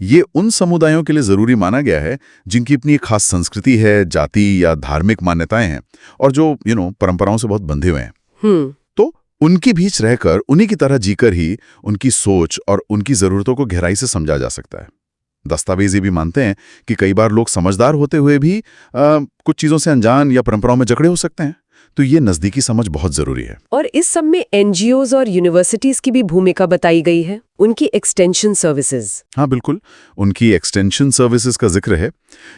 ये उन समुदायों के लिए जरूरी माना गया है जिनकी अपनी एक खास संस्कृति है, जाति या धार्मिक मान्यताएं हैं और जो परंपराओं से बहुत बंधे हुए हैं। तो उनके बीच रहकर, उन्हीं की तरह जीकर ही उनकी सोच और उनकी जरूरतों को गहराई से समझा जा सकता है। दस्तावेज ये भी मानते हैं कि कई बार लोग समझदार होते हुए भी कुछ चीजों से अनजान या परंपराओं में जकड़े हो सकते हैं। तो ये नजदीकी समझ बहुत जरूरी है। और इस सब में एनजीओज और यूनिवर्सिटीज की भी भूमिका बताई गई है, उनकी एक्सटेंशन सर्विसेज। हाँ बिल्कुल, उनकी एक्सटेंशन सर्विसेज का जिक्र है।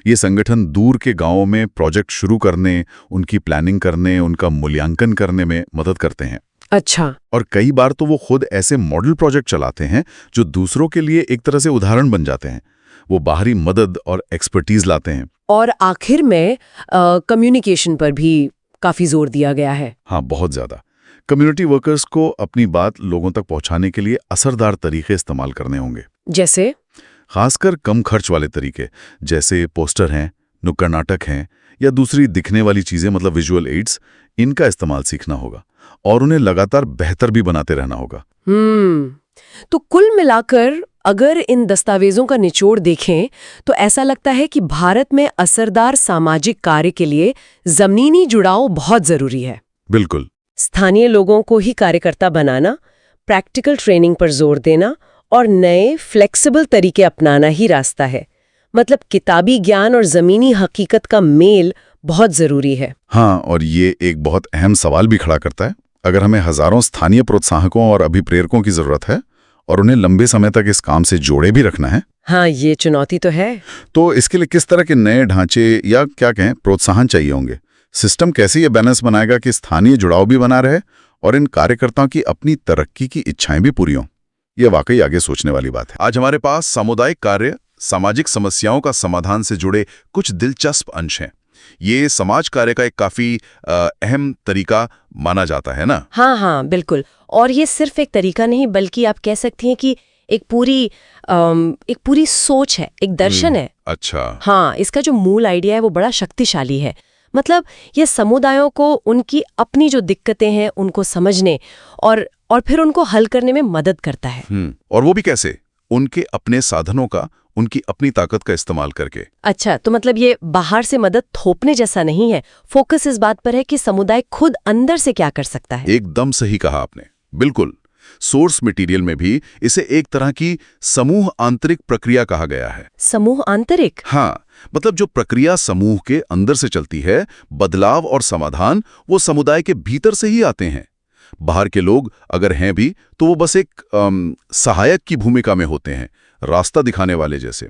ये संगठन दूर के गांवों में प्रोजेक्ट शुरू करने, उनकी प्लानिंग करने, उनका मूल्यांकन करने में मदद करते हैं। अच्छा। और कई बार तो वो खुद ऐसे मॉडल प्रोजेक्ट चलाते हैं जो दूसरों के लिए एक तरह से उदाहरण बन जाते हैं। वो बाहरी मदद और एक्सपर्टीज लाते हैं। और आखिर में कम्युनिकेशन पर भी काफी जोर दिया गया है। हाँ, बहुत ज्यादा। कम्युनिटी वर्कर्स को अपनी बात लोगों तक पहुंचाने के लिए असरदार तरीके इस्तेमाल करने होंगे। जैसे? खासकर कम खर्च वाले तरीके, जैसे पोस्टर हैं, नुक्कड़ नाटक हैं या दूसरी दिखने वाली चीजें, मतलब विजुअल एड्स, इनका इस्तेमाल सीखना होगा और उन्हें लगातार बेहतर भी बनाते रहना होगा। तो कुल मिलाकर अगर इन दस्तावेजों का निचोड़ देखें तो ऐसा लगता है कि भारत में असरदार सामाजिक कार्य के लिए जमीनी जुड़ाव बहुत जरूरी है। बिल्कुल। स्थानीय लोगों को ही कार्यकर्ता बनाना, प्रैक्टिकल ट्रेनिंग पर जोर देना और नए फ्लेक्सिबल तरीके अपनाना ही रास्ता है। मतलब किताबी ज्ञान और जमीनी हकीकत का मेल बहुत जरूरी है। हाँ, और ये एक बहुत अहम सवाल भी खड़ा करता है। अगर हमें हजारों स्थानीय प्रोत्साहकों और अभिप्रेरकों की जरूरत है और उन्हें लंबे समय तक इस काम से जोड़े भी रखना है। हाँ, ये चुनौती तो है। तो इसके लिए किस तरह के नए ढांचे या क्या कहें प्रोत्साहन चाहिए होंगे? सिस्टम कैसे ये बैलेंस बनाएगा कि स्थानीय जुड़ाव भी बना रहे और इन कार्यकर्ताओं की अपनी तरक्की की इच्छाएं भी पूरी हों? ये वाकई आगे सोचने वाली बात है। आज हमारे पास सामुदायिक कार्य, सामाजिक समस्याओं का समाधान से जुड़े कुछ दिलचस्प अंश हैं। ये समाज कार्य का एक काफी अहम तरीका माना जाता है ना? हाँ हाँ, बिल्कुल। और ये सिर्फ एक तरीका नहीं, बल्कि आप कह सकती हैं कि एक पूरी सोच है, एक दर्शन है। अच्छा। हाँ, इसका जो मूल आइडिया है वो बड़ा शक्तिशाली है। मतलब ये समुदायों को उनकी अपनी जो दिक्कतें हैं उनको समझने और फिर उनको हल करने में मदद करता है। और वो भी कैसे? उनके अपने साधनों का, उनकी अपनी ताकत का इस्तेमाल करके। अच्छा, तो मतलब ये बाहर से मदद थोपने जैसा नहीं है। फोकस इस बात पर है कि समुदाय खुद अंदर से क्या कर सकता है। एकदम सही कहा आपने, बिल्कुल। सोर्स मटेरियल में भी इसे एक तरह की समूह आंतरिक प्रक्रिया कहा गया है। समूह आंतरिक? हाँ, मतलब जो प्रक्रिया समूह के अंदर से चलती है, बदलाव और समाधान वो समुदाय के भीतर से ही आते हैं। बाहर के लोग अगर हैं भी तो वो बस एक सहायक की भूमिका में होते हैं, रास्ता दिखाने वाले जैसे।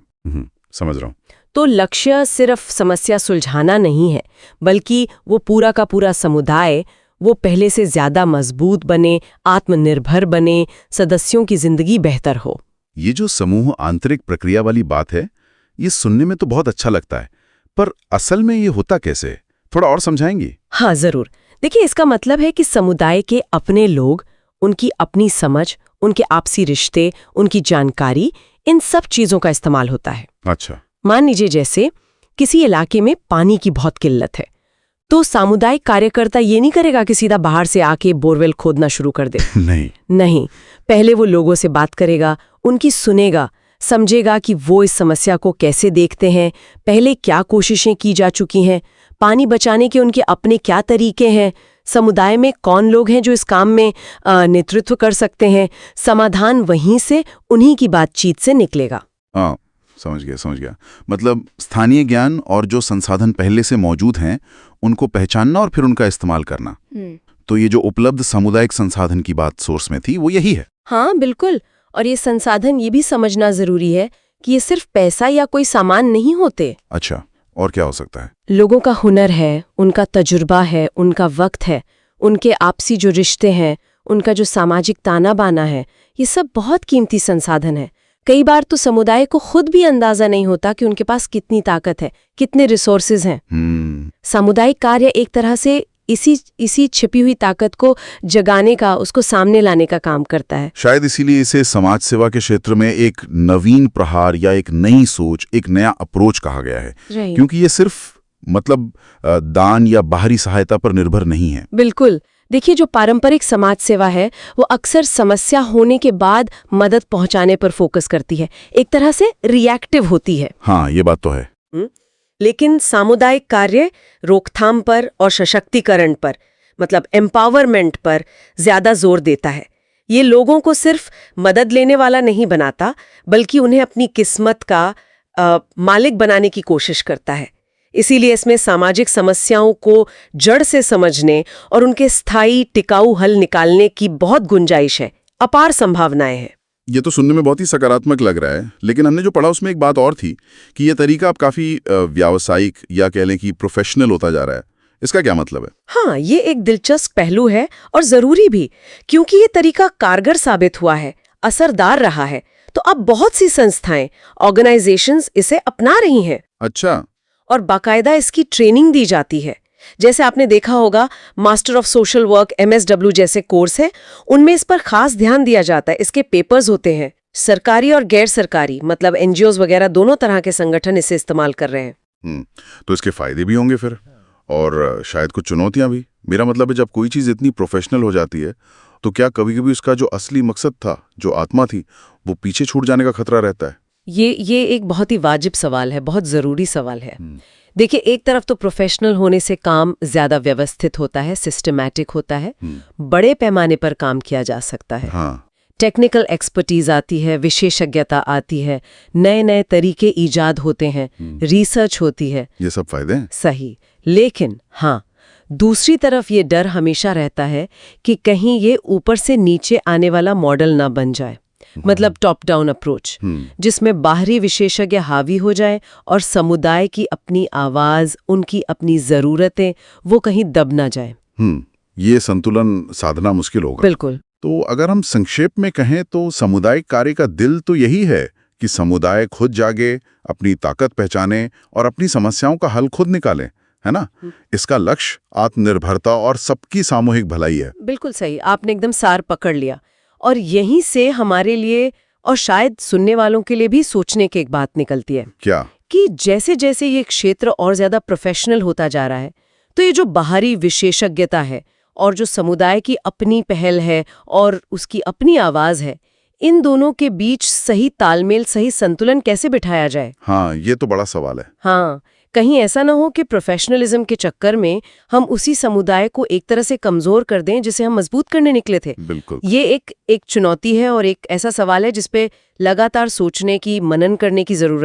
समझ रहा हूँ। तो लक्ष्य सिर्फ समस्या सुलझाना नहीं है, बल्कि वो पूरा का पूरा समुदाय वो पहले से ज्यादा मजबूत बने, आत्मनिर्भर बने, सदस्यों की जिंदगी बेहतर हो। ये जो समूह आंतरिक प्रक्रिया वाली बात है, ये सुनने में तो बहुत अच्छा लगता है, पर असल में ये होता कैसे? थोड़ा और समझाएंगी? हाँ, जरूर। देखिए, इसका मतलब है कि समुदाय के अपने लोग, उनकी अपनी समझ, उनके आपसी रिश्ते, उनकी जानकारी, इन सब चीजों का इस्तेमाल होता है। अच्छा। मान लीजिए जैसे किसी इलाके में पानी की बहुत किल्लत है, तो सामुदायिक कार्यकर्ता ये नहीं करेगा कि सीधा बाहर से आके बोरवेल खोदना शुरू कर दे। नहीं, पहले वो लोगों से बात करेगा, उनकी सुनेगा, समझेगा कि वो इस समस्या को कैसे देखते हैं, पहले क्या कोशिशें की जा चुकी हैं, पानी बचाने के उनके अपने क्या तरीके हैं, समुदाय में कौन लोग हैं जो इस काम में नेतृत्व कर सकते हैं। समाधान वहीं से, उन्हीं की बातचीत से निकलेगा। हाँ, समझ गया। मतलब स्थानीय ज्ञान और जो संसाधन पहले से मौजूद हैं उनको पहचानना और फिर उनका इस्तेमाल करना। तो ये जो उपलब्ध सामुदायिक संसाधन की बात सोर्स में थी वो यही है। हाँ, बिल्कुल। और ये संसाधन ये भी समझना जरूरी है कि ये सिर्फ पैसा या कोई सामान नहीं होते। अच्छा, और क्या हो सकता है? लोगों का हुनर है, उनका तजुर्बा है, उनका वक्त है, उनके आपसी जो रिश्ते हैं, उनका जो सामाजिक ताना बाना है, ये सब बहुत कीमती संसाधन है। कई बार तो समुदाय को खुद भी अंदाजा नहीं होता कि उनके पास कितनी ताकत है, कितने रिसोर्सेज हैं। सामुदायिक कार्य एक तरह से इसी छिपी हुई ताकत को जगाने का, उसको सामने लाने का काम करता है। शायद इसीलिए इसे समाज सेवा के क्षेत्र में एक नवीन प्रहार या एक नई सोच, एक नया अप्रोच कहा गया है। क्योंकि ये सिर्फ मतलब दान या बाहरी सहायता पर निर्भर नहीं है। बिल्कुल। देखिए, जो पारंपरिक समाज सेवा है वो अक्सर समस्या होने के बाद मदद पहुंचाने पर फोकस करती है, एक तरह से रिएक्टिव होती है। हाँ, ये बात तो है। लेकिन सामुदायिक कार्य रोकथाम पर और सशक्तिकरण पर, मतलब एम्पावरमेंट पर ज्यादा जोर देता है। ये लोगों को सिर्फ मदद लेने वाला नहीं बनाता, बल्कि उन्हें अपनी किस्मत का मालिक बनाने की कोशिश करता है। इसीलिए इसमें सामाजिक समस्याओं को जड़ से समझने और उनके स्थायी टिकाऊ हल निकालने की बहुत गुंजाइश है, अपार संभावनाएं हैं। ये तो सुनने में बहुत ही सकारात्मक लग रहा है, लेकिन हमने जो पढ़ा उसमें एक बात और थी कि ये तरीका अब काफी व्यावसायिक या कह लें कि प्रोफेशनल होता जा रहा है। इसका क्या मतलब है? हाँ, ये एक दिलचस्प पहलू है और जरूरी भी, क्योंकि ये तरीका कारगर साबित हुआ है, असरदार रहा है। तो अब बहुत सी संस्थाएं, ऑर्गेनाइजेशंस इसे अपना रही हैं। अच्छा। और बाकायदा इसकी ट्रेनिंग दी जाती है। जैसे आपने देखा होगा, master of social work MSW जैसे कोर्स है, उनमें इस पर खास ध्यान दिया जाता है। इसके पेपर्स होते हैं। सरकारी और गैर सरकारी, मतलब NGOs वगैरह दोनों तरह के संगठन इसे इस्तेमाल कर रहे हैं। तो इसके फायदे भी होंगे फिर, और शायद कुछ चुनौतियां भी। मेरा मतलब है, जब कोई चीज इतनी प्रोफेशनल हो जाती है तो क्या कभी-कभी उसका जो असली मकसद था, जो आत्मा थी, वो पीछे छूट जाने का खतरा रहता है? ये एक बहुत ही वाजिब सवाल है, बहुत जरूरी सवाल है। देखिए, एक तरफ तो प्रोफेशनल होने से काम ज्यादा व्यवस्थित होता है, सिस्टमैटिक होता है, बड़े पैमाने पर काम किया जा सकता है। टेक्निकल एक्सपर्टीज आती है, विशेषज्ञता आती है, नए नए तरीके ईजाद होते हैं, रिसर्च होती है। ये सब फायदे हैं। सही। लेकिन हाँ, दूसरी तरफ ये डर हमेशा रहता है कि कहीं ये ऊपर से नीचे आने वाला मॉडल ना बन जाए। मतलब टॉप डाउन अप्रोच, जिसमें बाहरी विशेषज्ञ हावी हो जाए और समुदाय की अपनी आवाज, उनकी अपनी जरूरतें वो कहीं दब ना जाए। ये संतुलन साधना मुश्किल होगा। बिल्कुल। तो अगर हम संक्षेप में कहें तो सामुदायिक कार्य का दिल तो यही है कि समुदाय खुद जागे, अपनी ताकत पहचाने और अपनी समस्याओं का हल खुद निकाले, है ना? इसका लक्ष्य आत्मनिर्भरता और सबकी सामूहिक भलाई है। बिल्कुल सही, आपने एकदम सार पकड़ लिया। और यहीं से हमारे लिए और शायद सुनने वालों के लिए भी सोचने की एक बात निकलती है। क्या? कि जैसे जैसे ये क्षेत्र और ज्यादा प्रोफेशनल होता जा रहा है, तो ये जो बाहरी विशेषज्ञता है और जो समुदाय की अपनी पहल है और उसकी अपनी आवाज है, इन दोनों के बीच सही तालमेल, सही संतुलन कैसे बिठाया जाए? हाँ, ये तो बड़ा सवाल है। हाँ, कहीं ऐसा ना हो कि प्रोफेशनलिज्म के चक्कर में हम उसी समुदाय को एक तरह से कमजोर कर दें जिसे हम मजबूत करने निकले थे। बिल्कुल। ये एक चुनौती है और एक ऐसा सवाल है जिसपे लगातार सोचने की, मनन करने की जरूरत